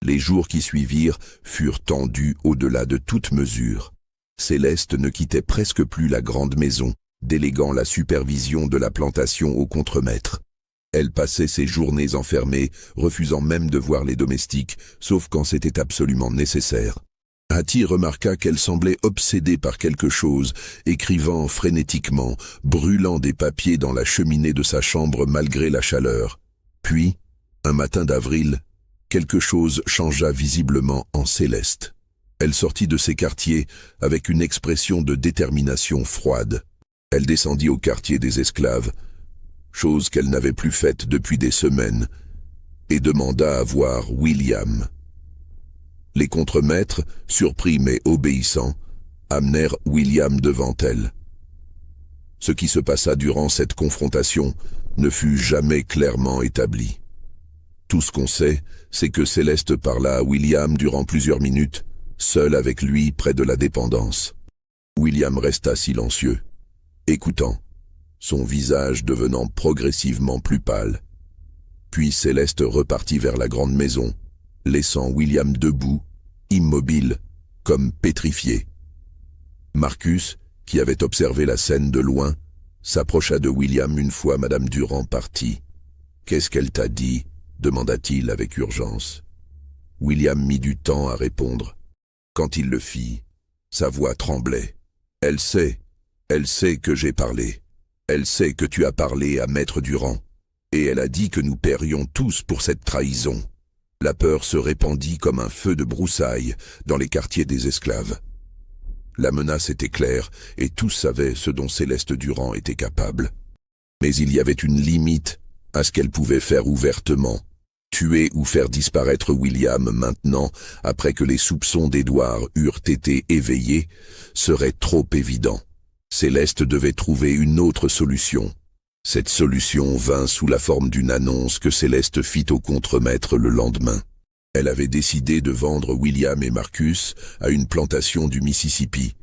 Les jours qui suivirent furent tendus au-delà de toute mesure. Céleste ne quittait presque plus la grande maison, déléguant la supervision de la plantation au contremaître. Elle passait ses journées enfermée, refusant même de voir les domestiques, sauf quand c'était absolument nécessaire. Hattie remarqua qu'elle semblait obsédée par quelque chose, écrivant frénétiquement, brûlant des papiers dans la cheminée de sa chambre malgré la chaleur. Puis, un matin d'avril, quelque chose changea visiblement en Céleste. Elle sortit de ses quartiers avec une expression de détermination froide. Elle descendit au quartier des esclaves, chose qu'elle n'avait plus faite depuis des semaines, et demanda à voir William. Les contremaîtres, surpris mais obéissants, amenèrent William devant elle. Ce qui se passa durant cette confrontation ne fut jamais clairement établi. Tout ce qu'on sait, c'est que Céleste parla à William durant plusieurs minutes, seul avec lui près de la dépendance. William resta silencieux, écoutant, son visage devenant progressivement plus pâle. Puis Céleste repartit vers la grande maison, laissant William debout, immobile, comme pétrifié. Marcus, qui avait observé la scène de loin, s'approcha de William une fois Madame Durand partie. « Qu'est-ce qu'elle t'a dit ?» demanda-t-il avec urgence. William mit du temps à répondre. Quand il le fit, sa voix tremblait. « Elle sait que j'ai parlé. Elle sait que tu as parlé à Maître Durand. Et elle a dit que nous paierions tous pour cette trahison. » La peur se répandit comme un feu de broussailles dans les quartiers des esclaves. La menace était claire et tous savaient ce dont Céleste Durand était capable. Mais il y avait une limite à ce qu'elle pouvait faire ouvertement. Tuer ou faire disparaître William maintenant, après que les soupçons d'Édouard eurent été éveillés, serait trop évident. Céleste devait trouver une autre solution. Cette solution vint sous la forme d'une annonce que Céleste fit au contremaître le lendemain. Elle avait décidé de vendre William et Marcus à une plantation du Mississippi,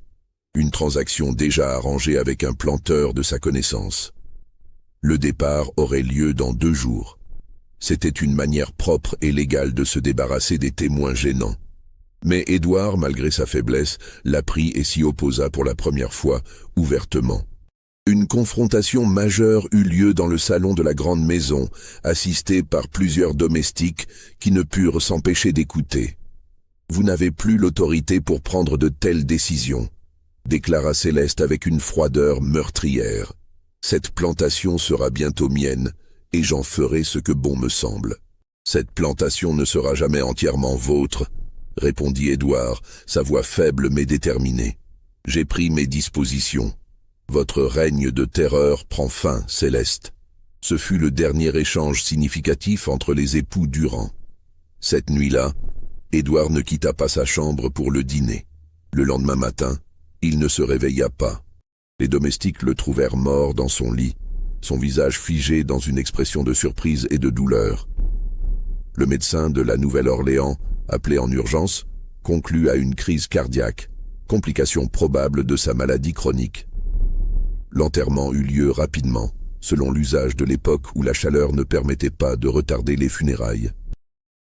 une transaction déjà arrangée avec un planteur de sa connaissance. Le départ aurait lieu dans 2 jours. C'était une manière propre et légale de se débarrasser des témoins gênants. Mais Édouard, malgré sa faiblesse, la prit et s'y opposa pour la première fois, ouvertement. Une confrontation majeure eut lieu dans le salon de la grande maison, assistée par plusieurs domestiques qui ne purent s'empêcher d'écouter. « Vous n'avez plus l'autorité pour prendre de telles décisions », déclara Céleste avec une froideur meurtrière. « Cette plantation sera bientôt mienne, et j'en ferai ce que bon me semble. »« Cette plantation ne sera jamais entièrement vôtre, » répondit Édouard, sa voix faible mais déterminée. « J'ai pris mes dispositions. Votre règne de terreur prend fin, Céleste. » Ce fut le dernier échange significatif entre les époux Durand. Cette nuit-là, Édouard ne quitta pas sa chambre pour le dîner. Le lendemain matin, il ne se réveilla pas. Les domestiques le trouvèrent mort dans son lit, son visage figé dans une expression de surprise et de douleur. Le médecin de la Nouvelle-Orléans, appelé en urgence, conclut à une crise cardiaque, complication probable de sa maladie chronique. L'enterrement eut lieu rapidement, selon l'usage de l'époque où la chaleur ne permettait pas de retarder les funérailles.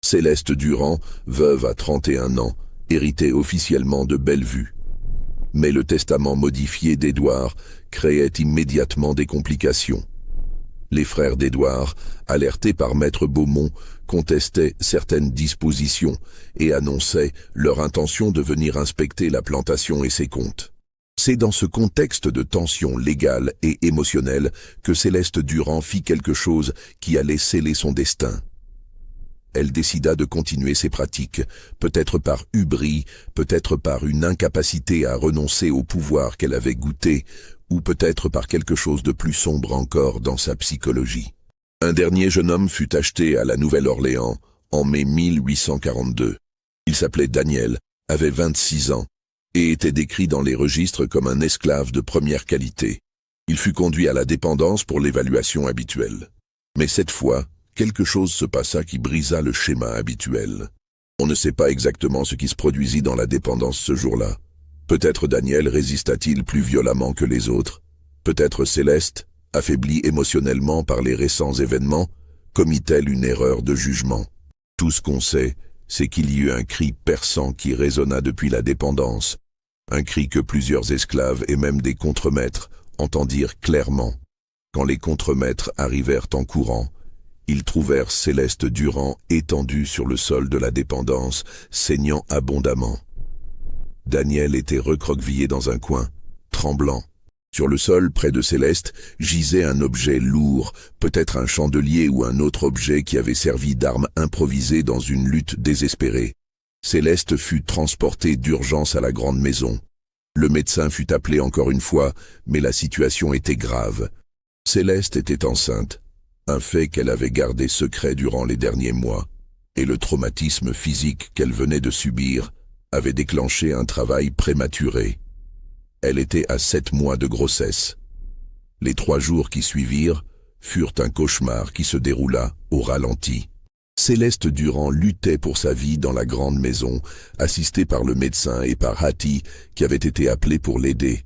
Céleste Durand, veuve à 31 ans, héritait officiellement de Bellevue. Mais le testament modifié d'Édouard créait immédiatement des complications. Les frères d'Édouard, alertés par Maître Beaumont, contestaient certaines dispositions et annonçaient leur intention de venir inspecter la plantation et ses comptes. C'est dans ce contexte de tension légale et émotionnelle que Céleste Durand fit quelque chose qui allait sceller son destin. Elle décida de continuer ses pratiques, peut-être par hubris, peut-être par une incapacité à renoncer au pouvoir qu'elle avait goûté, ou peut-être par quelque chose de plus sombre encore dans sa psychologie. Un dernier jeune homme fut acheté à la Nouvelle-Orléans en mai 1842. Il s'appelait Daniel, avait 26 ans, et était décrit dans les registres comme un esclave de première qualité. Il fut conduit à la dépendance pour l'évaluation habituelle. Mais cette fois, quelque chose se passa qui brisa le schéma habituel. On ne sait pas exactement ce qui se produisit dans la dépendance ce jour-là. Peut-être Daniel résista-t-il plus violemment que les autres. Peut-être Céleste, affaiblie émotionnellement par les récents événements, commit-elle une erreur de jugement. Tout ce qu'on sait, c'est qu'il y eut un cri perçant qui résonna depuis la dépendance. Un cri que plusieurs esclaves et même des contremaîtres entendirent clairement. Quand les contremaîtres arrivèrent en courant, ils trouvèrent Céleste Durand étendue sur le sol de la dépendance, saignant abondamment. Daniel était recroquevillé dans un coin, tremblant. Sur le sol, près de Céleste, gisait un objet lourd, peut-être un chandelier ou un autre objet qui avait servi d'arme improvisée dans une lutte désespérée. Céleste fut transportée d'urgence à la grande maison. Le médecin fut appelé encore une fois, mais la situation était grave. Céleste était enceinte, un fait qu'elle avait gardé secret durant les derniers mois, et le traumatisme physique qu'elle venait de subir avait déclenché un travail prématuré. Elle était à 7 mois de grossesse. Les 3 jours qui suivirent furent un cauchemar qui se déroula au ralenti. Céleste Durand luttait pour sa vie dans la grande maison, assistée par le médecin et par Hattie, qui avait été appelé pour l'aider.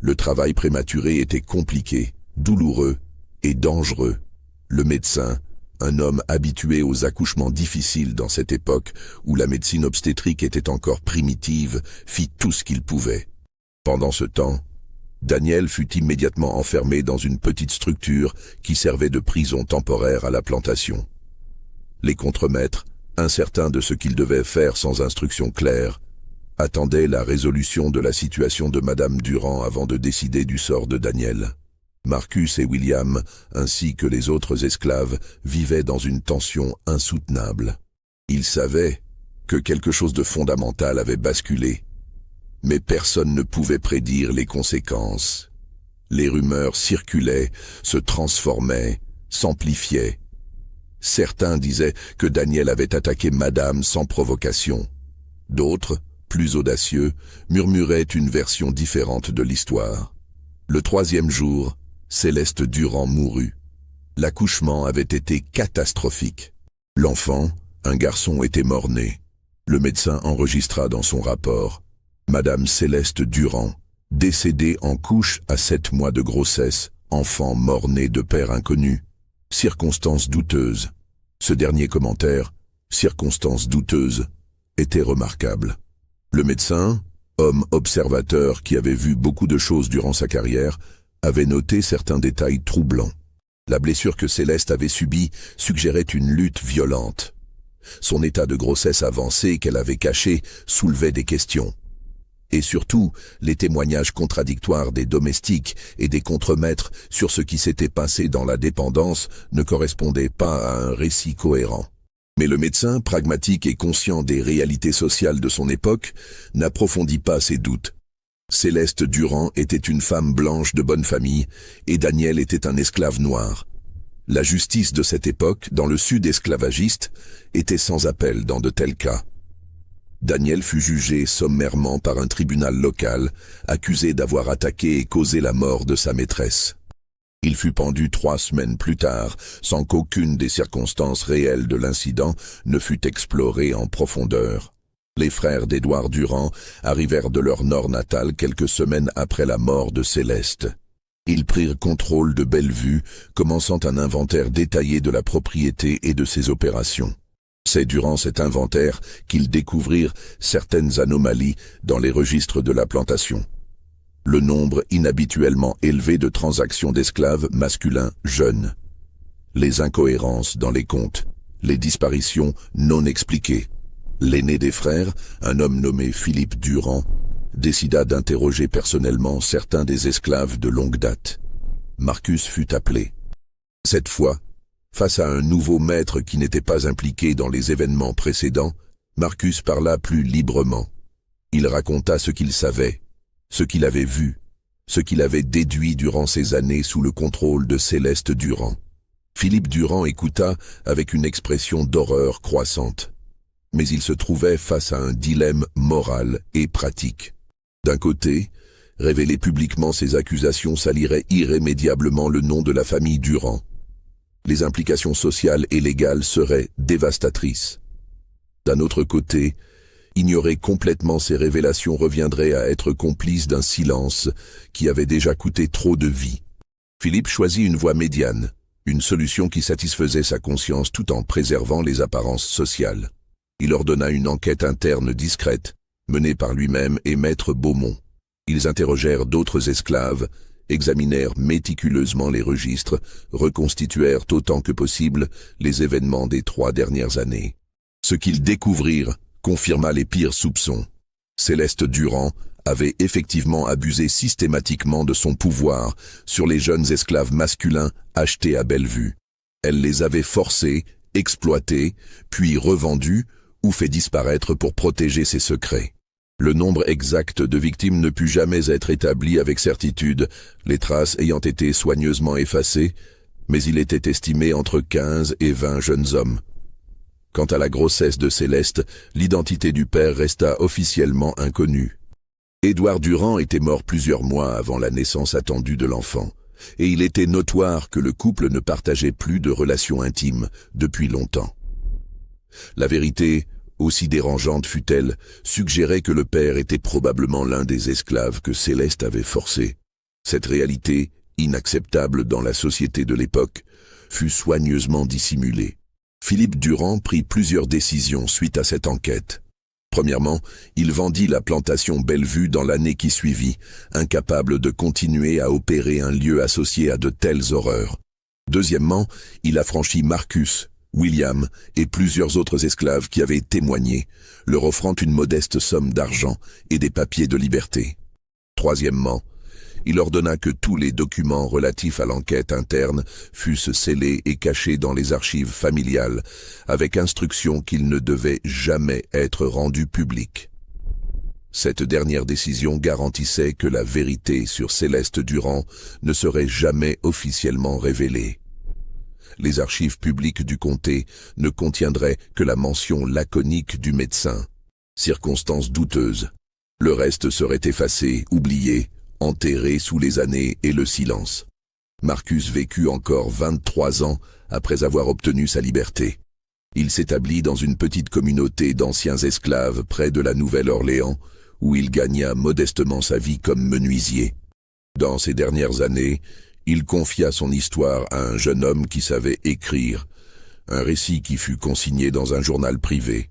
Le travail prématuré était compliqué, douloureux et dangereux. Le médecin, un homme habitué aux accouchements difficiles dans cette époque où la médecine obstétrique était encore primitive, fit tout ce qu'il pouvait. Pendant ce temps, Daniel fut immédiatement enfermé dans une petite structure qui servait de prison temporaire à la plantation. Les contremaîtres, incertains de ce qu'ils devaient faire sans instruction claire, attendaient la résolution de la situation de Madame Durand avant de décider du sort de Daniel. Marcus et William, ainsi que les autres esclaves, vivaient dans une tension insoutenable. Ils savaient que quelque chose de fondamental avait basculé, mais personne ne pouvait prédire les conséquences. Les rumeurs circulaient, se transformaient, s'amplifiaient. Certains disaient que Daniel avait attaqué Madame sans provocation. D'autres, plus audacieux, murmuraient une version différente de l'histoire. Le 3e jour, Céleste Durand mourut. L'accouchement avait été catastrophique. L'enfant, un garçon, était mort-né. Le médecin enregistra dans son rapport: Madame Céleste Durand, décédée en couche à 7 mois de grossesse, enfant mort-né de père inconnu. Circonstances douteuses. Ce dernier commentaire, circonstances douteuses, était remarquable. Le médecin, homme observateur qui avait vu beaucoup de choses durant sa carrière, avait noté certains détails troublants. La blessure que Céleste avait subie suggérait une lutte violente. Son état de grossesse avancé qu'elle avait caché soulevait des questions. Et surtout, les témoignages contradictoires des domestiques et des contremaîtres sur ce qui s'était passé dans la dépendance ne correspondaient pas à un récit cohérent. Mais le médecin, pragmatique et conscient des réalités sociales de son époque, n'approfondit pas ses doutes. Céleste Durand était une femme blanche de bonne famille et Daniel était un esclave noir. La justice de cette époque, dans le sud esclavagiste, était sans appel dans de tels cas. Daniel fut jugé sommairement par un tribunal local, accusé d'avoir attaqué et causé la mort de sa maîtresse. Il fut pendu 3 semaines plus tard, sans qu'aucune des circonstances réelles de l'incident ne fût explorée en profondeur. Les frères d'Édouard Durand arrivèrent de leur nord natal quelques semaines après la mort de Céleste. Ils prirent contrôle de Bellevue, commençant un inventaire détaillé de la propriété et de ses opérations. C'est durant cet inventaire qu'ils découvrirent certaines anomalies dans les registres de la plantation. Le nombre inhabituellement élevé de transactions d'esclaves masculins jeunes. Les incohérences dans les comptes. Les disparitions non expliquées. L'aîné des frères, un homme nommé Philippe Durand, décida d'interroger personnellement certains des esclaves de longue date. Marcus fut appelé. Cette fois, face à un nouveau maître qui n'était pas impliqué dans les événements précédents, Marcus parla plus librement. Il raconta ce qu'il savait, ce qu'il avait vu, ce qu'il avait déduit durant ces années sous le contrôle de Céleste Durand. Philippe Durand écouta avec une expression d'horreur croissante. Mais il se trouvait face à un dilemme moral et pratique. D'un côté, révéler publiquement ces accusations salirait irrémédiablement le nom de la famille Durand. Les implications sociales et légales seraient dévastatrices. D'un autre côté, ignorer complètement ces révélations reviendrait à être complice d'un silence qui avait déjà coûté trop de vies. Philippe choisit une voie médiane, une solution qui satisfaisait sa conscience tout en préservant les apparences sociales. Il ordonna une enquête interne discrète, menée par lui-même et maître Beaumont. Ils interrogèrent d'autres esclaves, examinèrent méticuleusement les registres, reconstituèrent autant que possible les événements des 3 dernières années. Ce qu'ils découvrirent confirma les pires soupçons. Céleste Durand avait effectivement abusé systématiquement de son pouvoir sur les jeunes esclaves masculins achetés à Bellevue. Elle les avait forcés, exploités, puis revendus ou fait disparaître pour protéger ses secrets. Le nombre exact de victimes ne put jamais être établi avec certitude, les traces ayant été soigneusement effacées, mais il était estimé entre 15 et 20 jeunes hommes. Quant à la grossesse de Céleste, l'identité du père resta officiellement inconnue. Édouard Durand était mort plusieurs mois avant la naissance attendue de l'enfant, et il était notoire que le couple ne partageait plus de relations intimes depuis longtemps. La vérité, aussi dérangeante fût-elle, suggérait que le père était probablement l'un des esclaves que Céleste avait forcés. Cette réalité, inacceptable dans la société de l'époque, fut soigneusement dissimulée. Philippe Durand prit plusieurs décisions suite à cette enquête. Premièrement, il vendit la plantation Bellevue dans l'année qui suivit, incapable de continuer à opérer un lieu associé à de telles horreurs. Deuxièmement, il affranchit Marcus, William et plusieurs autres esclaves qui avaient témoigné, leur offrant une modeste somme d'argent et des papiers de liberté. Troisièmement, il ordonna que tous les documents relatifs à l'enquête interne fussent scellés et cachés dans les archives familiales, avec instruction qu'ils ne devaient jamais être rendus publics. Cette dernière décision garantissait que la vérité sur Céleste Durand ne serait jamais officiellement révélée. Les archives publiques du comté ne contiendraient que la mention laconique du médecin. Circonstance douteuse. Le reste serait effacé, oublié, enterré sous les années et le silence. Marcus vécut encore 23 ans après avoir obtenu sa liberté. Il s'établit dans une petite communauté d'anciens esclaves près de la Nouvelle-Orléans, où il gagna modestement sa vie comme menuisier. Dans ces dernières années, il confia son histoire à un jeune homme qui savait écrire, un récit qui fut consigné dans un journal privé.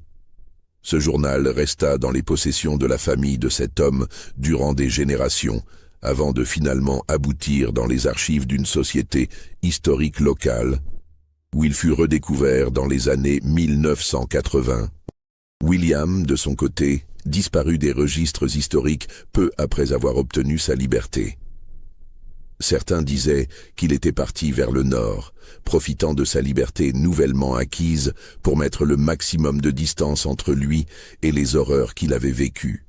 Ce journal resta dans les possessions de la famille de cet homme durant des générations, avant de finalement aboutir dans les archives d'une société historique locale, où il fut redécouvert dans les années 1980. William, de son côté, disparut des registres historiques peu après avoir obtenu sa liberté. Certains disaient qu'il était parti vers le nord, profitant de sa liberté nouvellement acquise pour mettre le maximum de distance entre lui et les horreurs qu'il avait vécues.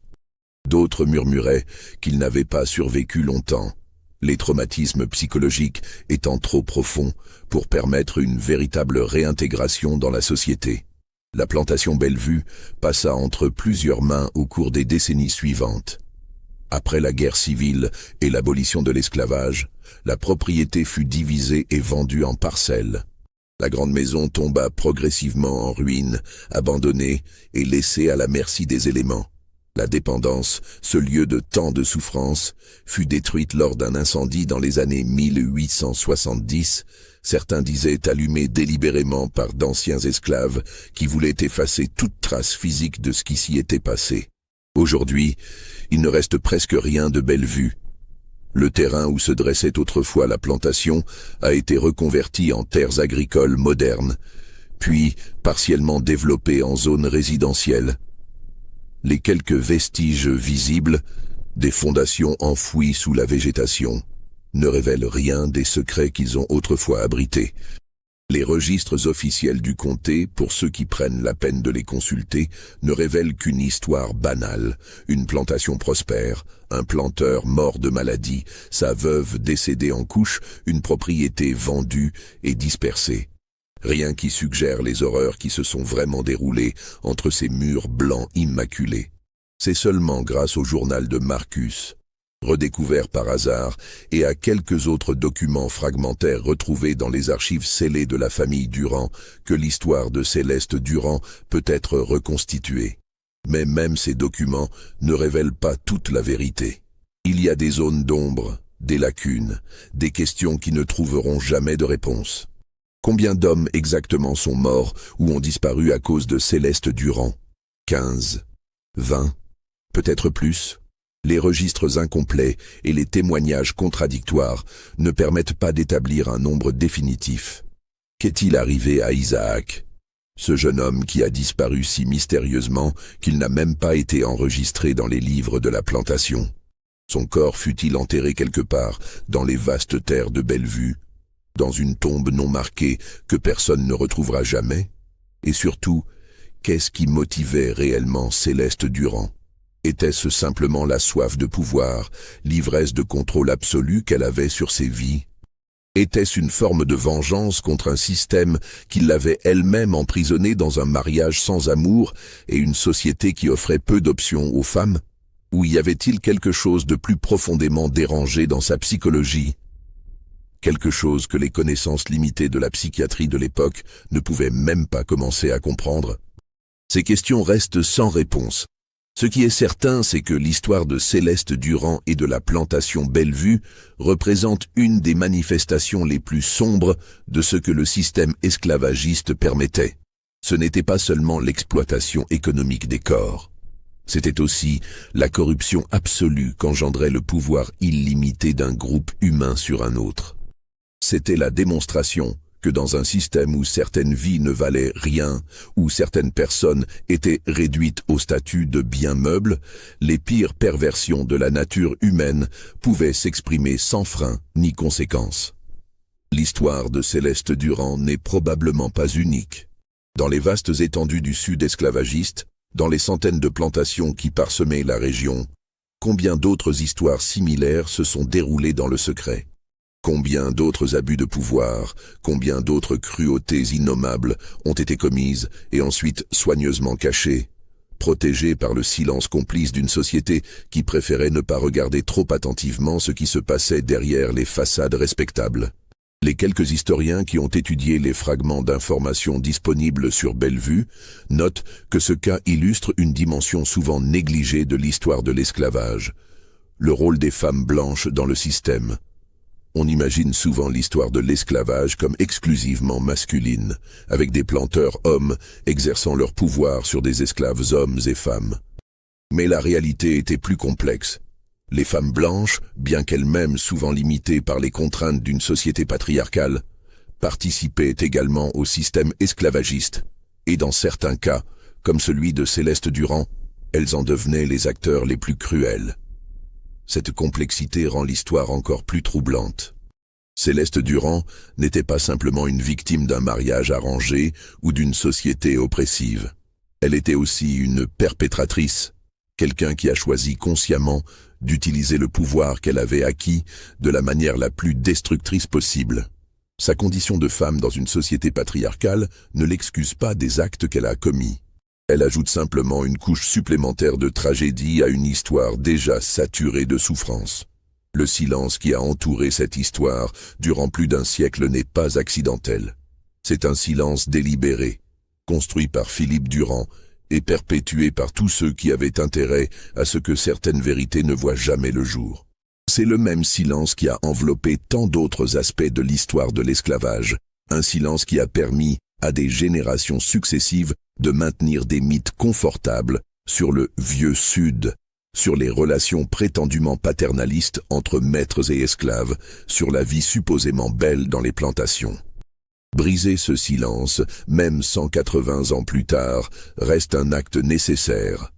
D'autres murmuraient qu'il n'avait pas survécu longtemps, les traumatismes psychologiques étant trop profonds pour permettre une véritable réintégration dans la société. La plantation Bellevue passa entre plusieurs mains au cours des décennies suivantes. Après la guerre civile et l'abolition de l'esclavage, la propriété fut divisée et vendue en parcelles. La grande maison tomba progressivement en ruine, abandonnée et laissée à la merci des éléments. La dépendance, ce lieu de tant de souffrance, fut détruite lors d'un incendie dans les années 1870, certains disaient allumé délibérément par d'anciens esclaves qui voulaient effacer toute trace physique de ce qui s'y était passé. Aujourd'hui, il ne reste presque rien de Bellevue. Le terrain où se dressait autrefois la plantation a été reconverti en terres agricoles modernes, puis partiellement développé en zone résidentielle. Les quelques vestiges visibles, des fondations enfouies sous la végétation, ne révèlent rien des secrets qu'ils ont autrefois abrités. Les registres officiels du comté, pour ceux qui prennent la peine de les consulter, ne révèlent qu'une histoire banale, une plantation prospère, un planteur mort de maladie, sa veuve décédée en couche, une propriété vendue et dispersée. Rien qui suggère les horreurs qui se sont vraiment déroulées entre ces murs blancs immaculés. C'est seulement grâce au journal de Marcus, redécouvert par hasard, et à quelques autres documents fragmentaires retrouvés dans les archives scellées de la famille Durand, que l'histoire de Céleste Durand peut être reconstituée. Mais même ces documents ne révèlent pas toute la vérité. Il y a des zones d'ombre, des lacunes, des questions qui ne trouveront jamais de réponse. Combien d'hommes exactement sont morts ou ont disparu à cause de Céleste Durand? 15, 20, peut-être plus. Les registres incomplets et les témoignages contradictoires ne permettent pas d'établir un nombre définitif. Qu'est-il arrivé à Isaac? Ce jeune homme qui a disparu si mystérieusement qu'il n'a même pas été enregistré dans les livres de la plantation. Son corps fut-il enterré quelque part dans les vastes terres de Bellevue, dans une tombe non marquée que personne ne retrouvera jamais? Et surtout, qu'est-ce qui motivait réellement Céleste Durand? Était-ce simplement la soif de pouvoir, l'ivresse de contrôle absolu qu'elle avait sur ses vies? Était-ce une forme de vengeance contre un système qui l'avait elle-même emprisonnée dans un mariage sans amour et une société qui offrait peu d'options aux femmes? Ou y avait-il quelque chose de plus profondément dérangé dans sa psychologie? Quelque chose que les connaissances limitées de la psychiatrie de l'époque ne pouvaient même pas commencer à comprendre? Ces questions restent sans réponse. Ce qui est certain, c'est que l'histoire de Céleste Durand et de la plantation Bellevue représente une des manifestations les plus sombres de ce que le système esclavagiste permettait. Ce n'était pas seulement l'exploitation économique des corps. C'était aussi la corruption absolue qu'engendrait le pouvoir illimité d'un groupe humain sur un autre. C'était la démonstration que dans un système où certaines vies ne valaient rien, où certaines personnes étaient réduites au statut de biens meubles, les pires perversions de la nature humaine pouvaient s'exprimer sans frein ni conséquence. L'histoire de Céleste Durand n'est probablement pas unique. Dans les vastes étendues du sud esclavagiste, dans les centaines de plantations qui parsemaient la région, combien d'autres histoires similaires se sont déroulées dans le secret? Combien d'autres abus de pouvoir, combien d'autres cruautés innommables ont été commises et ensuite soigneusement cachées, protégées par le silence complice d'une société qui préférait ne pas regarder trop attentivement ce qui se passait derrière les façades respectables. Les quelques historiens qui ont étudié les fragments d'informations disponibles sur Bellevue notent que ce cas illustre une dimension souvent négligée de l'histoire de l'esclavage, le rôle des femmes blanches dans le système. On imagine souvent l'histoire de l'esclavage comme exclusivement masculine, avec des planteurs hommes exerçant leur pouvoir sur des esclaves hommes et femmes. Mais la réalité était plus complexe. Les femmes blanches, bien qu'elles-mêmes souvent limitées par les contraintes d'une société patriarcale, participaient également au système esclavagiste, et dans certains cas, comme celui de Céleste Durand, elles en devenaient les acteurs les plus cruels. Cette complexité rend l'histoire encore plus troublante. Céleste Durand n'était pas simplement une victime d'un mariage arrangé ou d'une société oppressive. Elle était aussi une perpétratrice, quelqu'un qui a choisi consciemment d'utiliser le pouvoir qu'elle avait acquis de la manière la plus destructrice possible. Sa condition de femme dans une société patriarcale ne l'excuse pas des actes qu'elle a commis. Elle ajoute simplement une couche supplémentaire de tragédie à une histoire déjà saturée de souffrance. Le silence qui a entouré cette histoire durant plus d'un siècle n'est pas accidentel. C'est un silence délibéré, construit par Philippe Durand et perpétué par tous ceux qui avaient intérêt à ce que certaines vérités ne voient jamais le jour. C'est le même silence qui a enveloppé tant d'autres aspects de l'histoire de l'esclavage, un silence qui a permis à des générations successives de maintenir des mythes confortables sur le vieux Sud, sur les relations prétendument paternalistes entre maîtres et esclaves, sur la vie supposément belle dans les plantations. Briser ce silence, même 180 ans plus tard, reste un acte nécessaire,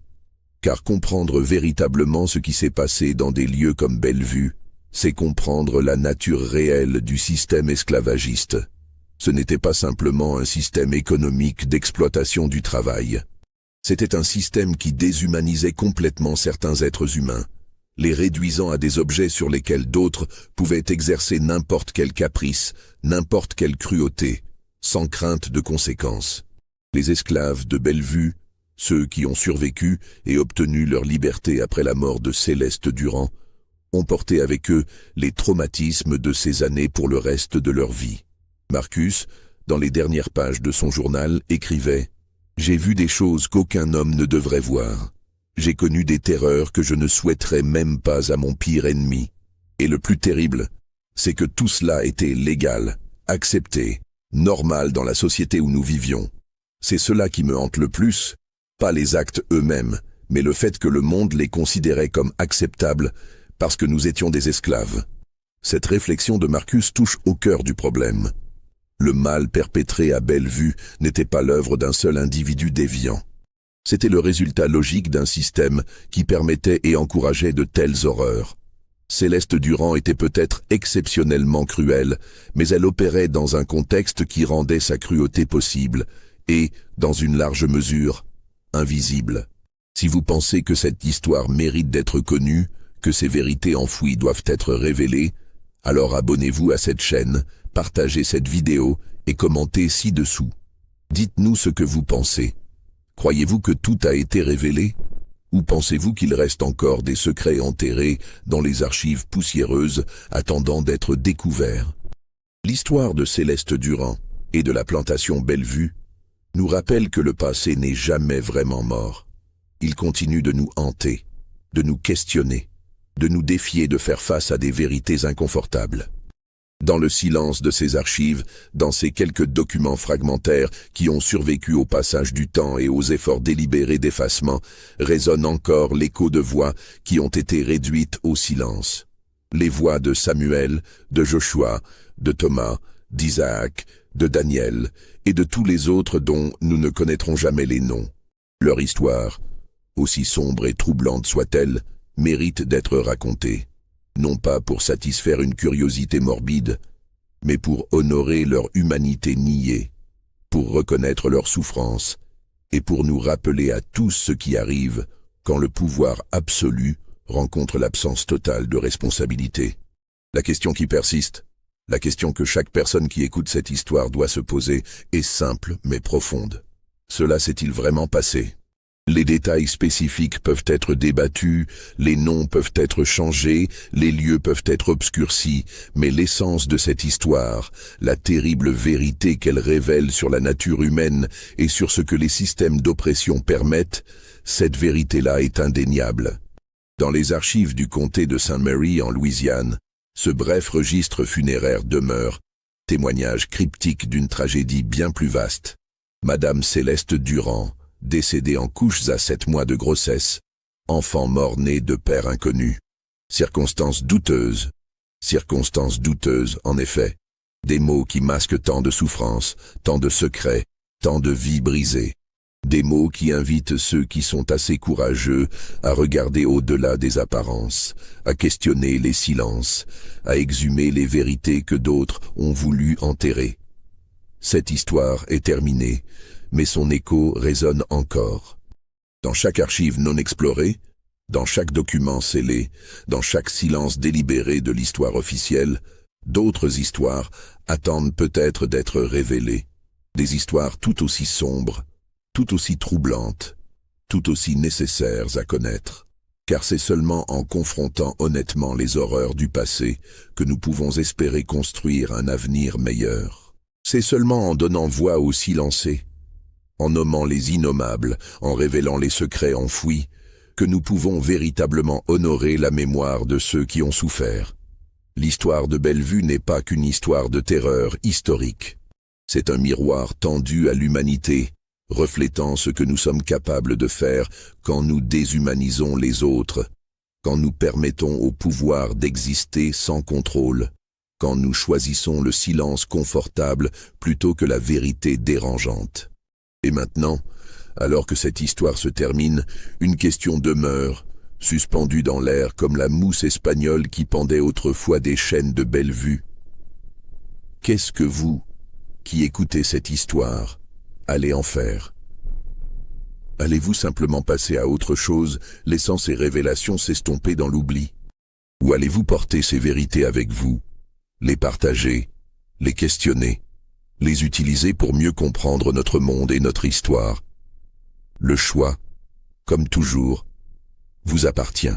car comprendre véritablement ce qui s'est passé dans des lieux comme Bellevue, c'est comprendre la nature réelle du système esclavagiste. Ce n'était pas simplement un système économique d'exploitation du travail. C'était un système qui déshumanisait complètement certains êtres humains, les réduisant à des objets sur lesquels d'autres pouvaient exercer n'importe quel caprice, n'importe quelle cruauté, sans crainte de conséquences. Les esclaves de Bellevue, ceux qui ont survécu et obtenu leur liberté après la mort de Céleste Durand, ont porté avec eux les traumatismes de ces années pour le reste de leur vie. Marcus, dans les dernières pages de son journal, écrivait « J'ai vu des choses qu'aucun homme ne devrait voir. J'ai connu des terreurs que je ne souhaiterais même pas à mon pire ennemi. Et le plus terrible, c'est que tout cela était légal, accepté, normal dans la société où nous vivions. C'est cela qui me hante le plus, pas les actes eux-mêmes, mais le fait que le monde les considérait comme acceptables parce que nous étions des esclaves. » Cette réflexion de Marcus touche au cœur du problème. Le mal perpétré à Bellevue n'était pas l'œuvre d'un seul individu déviant. C'était le résultat logique d'un système qui permettait et encourageait de telles horreurs. Céleste Durand était peut-être exceptionnellement cruelle, mais elle opérait dans un contexte qui rendait sa cruauté possible et, dans une large mesure, invisible. Si vous pensez que cette histoire mérite d'être connue, que ces vérités enfouies doivent être révélées, alors abonnez-vous à cette chaîne, partagez cette vidéo et commentez ci-dessous. Dites-nous ce que vous pensez. Croyez-vous que tout a été révélé? Ou pensez-vous qu'il reste encore des secrets enterrés dans les archives poussiéreuses attendant d'être découverts? L'histoire de Céleste Durand et de la plantation Bellevue nous rappelle que le passé n'est jamais vraiment mort. Il continue de nous hanter, de nous questionner, de nous défier de faire face à des vérités inconfortables. Dans le silence de ces archives, dans ces quelques documents fragmentaires qui ont survécu au passage du temps et aux efforts délibérés d'effacement, résonne encore l'écho de voix qui ont été réduites au silence. Les voix de Samuel, de Joshua, de Thomas, d'Isaac, de Daniel et de tous les autres dont nous ne connaîtrons jamais les noms. Leur histoire, aussi sombre et troublante soit-elle, mérite d'être racontée. Non pas pour satisfaire une curiosité morbide, mais pour honorer leur humanité niée, pour reconnaître leur souffrance, et pour nous rappeler à tous ce qui arrive quand le pouvoir absolu rencontre l'absence totale de responsabilité. La question qui persiste, la question que chaque personne qui écoute cette histoire doit se poser, est simple mais profonde. Cela s'est-il vraiment passé ? Les détails spécifiques peuvent être débattus, les noms peuvent être changés, les lieux peuvent être obscurcis, mais l'essence de cette histoire, la terrible vérité qu'elle révèle sur la nature humaine et sur ce que les systèmes d'oppression permettent, cette vérité-là est indéniable. Dans les archives du comté de St. Mary en Louisiane, ce bref registre funéraire demeure, témoignage cryptique d'une tragédie bien plus vaste. Madame Céleste Durand, décédée en couches à 7 mois de grossesse, enfant mort-né de père inconnu. Circonstances douteuses en effet. Des mots qui masquent tant de souffrances, tant de secrets, tant de vies brisées. Des mots qui invitent ceux qui sont assez courageux à regarder au-delà des apparences, à questionner les silences, à exhumer les vérités que d'autres ont voulu enterrer. Cette histoire est terminée, mais son écho résonne encore. Dans chaque archive non explorée, dans chaque document scellé, dans chaque silence délibéré de l'histoire officielle, d'autres histoires attendent peut-être d'être révélées. Des histoires tout aussi sombres, tout aussi troublantes, tout aussi nécessaires à connaître. Car c'est seulement en confrontant honnêtement les horreurs du passé que nous pouvons espérer construire un avenir meilleur. C'est seulement en donnant voix aux silencés, en nommant les innommables, en révélant les secrets enfouis, que nous pouvons véritablement honorer la mémoire de ceux qui ont souffert. L'histoire de Bellevue n'est pas qu'une histoire de terreur historique. C'est un miroir tendu à l'humanité, reflétant ce que nous sommes capables de faire quand nous déshumanisons les autres, quand nous permettons au pouvoir d'exister sans contrôle, quand nous choisissons le silence confortable plutôt que la vérité dérangeante. Et maintenant, alors que cette histoire se termine, une question demeure, suspendue dans l'air comme la mousse espagnole qui pendait autrefois des chaînes de Bellevue. Qu'est-ce que vous, qui écoutez cette histoire, allez en faire? Allez-vous simplement passer à autre chose, laissant ces révélations s'estomper dans l'oubli? Ou allez-vous porter ces vérités avec vous, les partager, les questionner, les utiliser pour mieux comprendre notre monde et notre histoire? Le choix, comme toujours, vous appartient.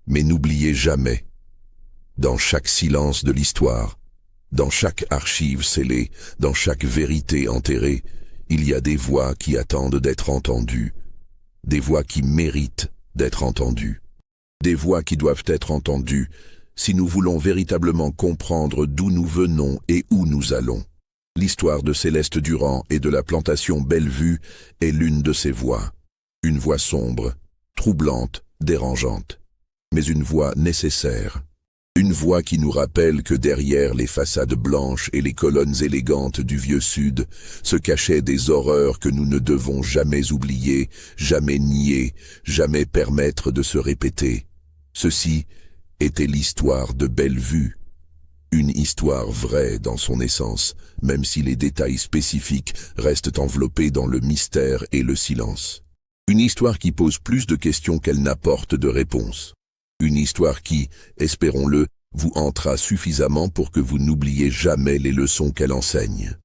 Mais n'oubliez jamais, dans chaque silence de l'histoire, dans chaque archive scellée, dans chaque vérité enterrée, il y a des voix qui attendent d'être entendues, des voix qui méritent d'être entendues, des voix qui doivent être entendues si nous voulons véritablement comprendre d'où nous venons et où nous allons. L'histoire de Céleste Durand et de la plantation Bellevue est l'une de ces voix. Une voix sombre, troublante, dérangeante, mais une voix nécessaire. Une voix qui nous rappelle que derrière les façades blanches et les colonnes élégantes du vieux Sud se cachaient des horreurs que nous ne devons jamais oublier, jamais nier, jamais permettre de se répéter. Ceci était l'histoire de Bellevue. Une histoire vraie dans son essence, même si les détails spécifiques restent enveloppés dans le mystère et le silence. Une histoire qui pose plus de questions qu'elle n'apporte de réponses. Une histoire qui, espérons-le, vous hantera suffisamment pour que vous n'oubliez jamais les leçons qu'elle enseigne.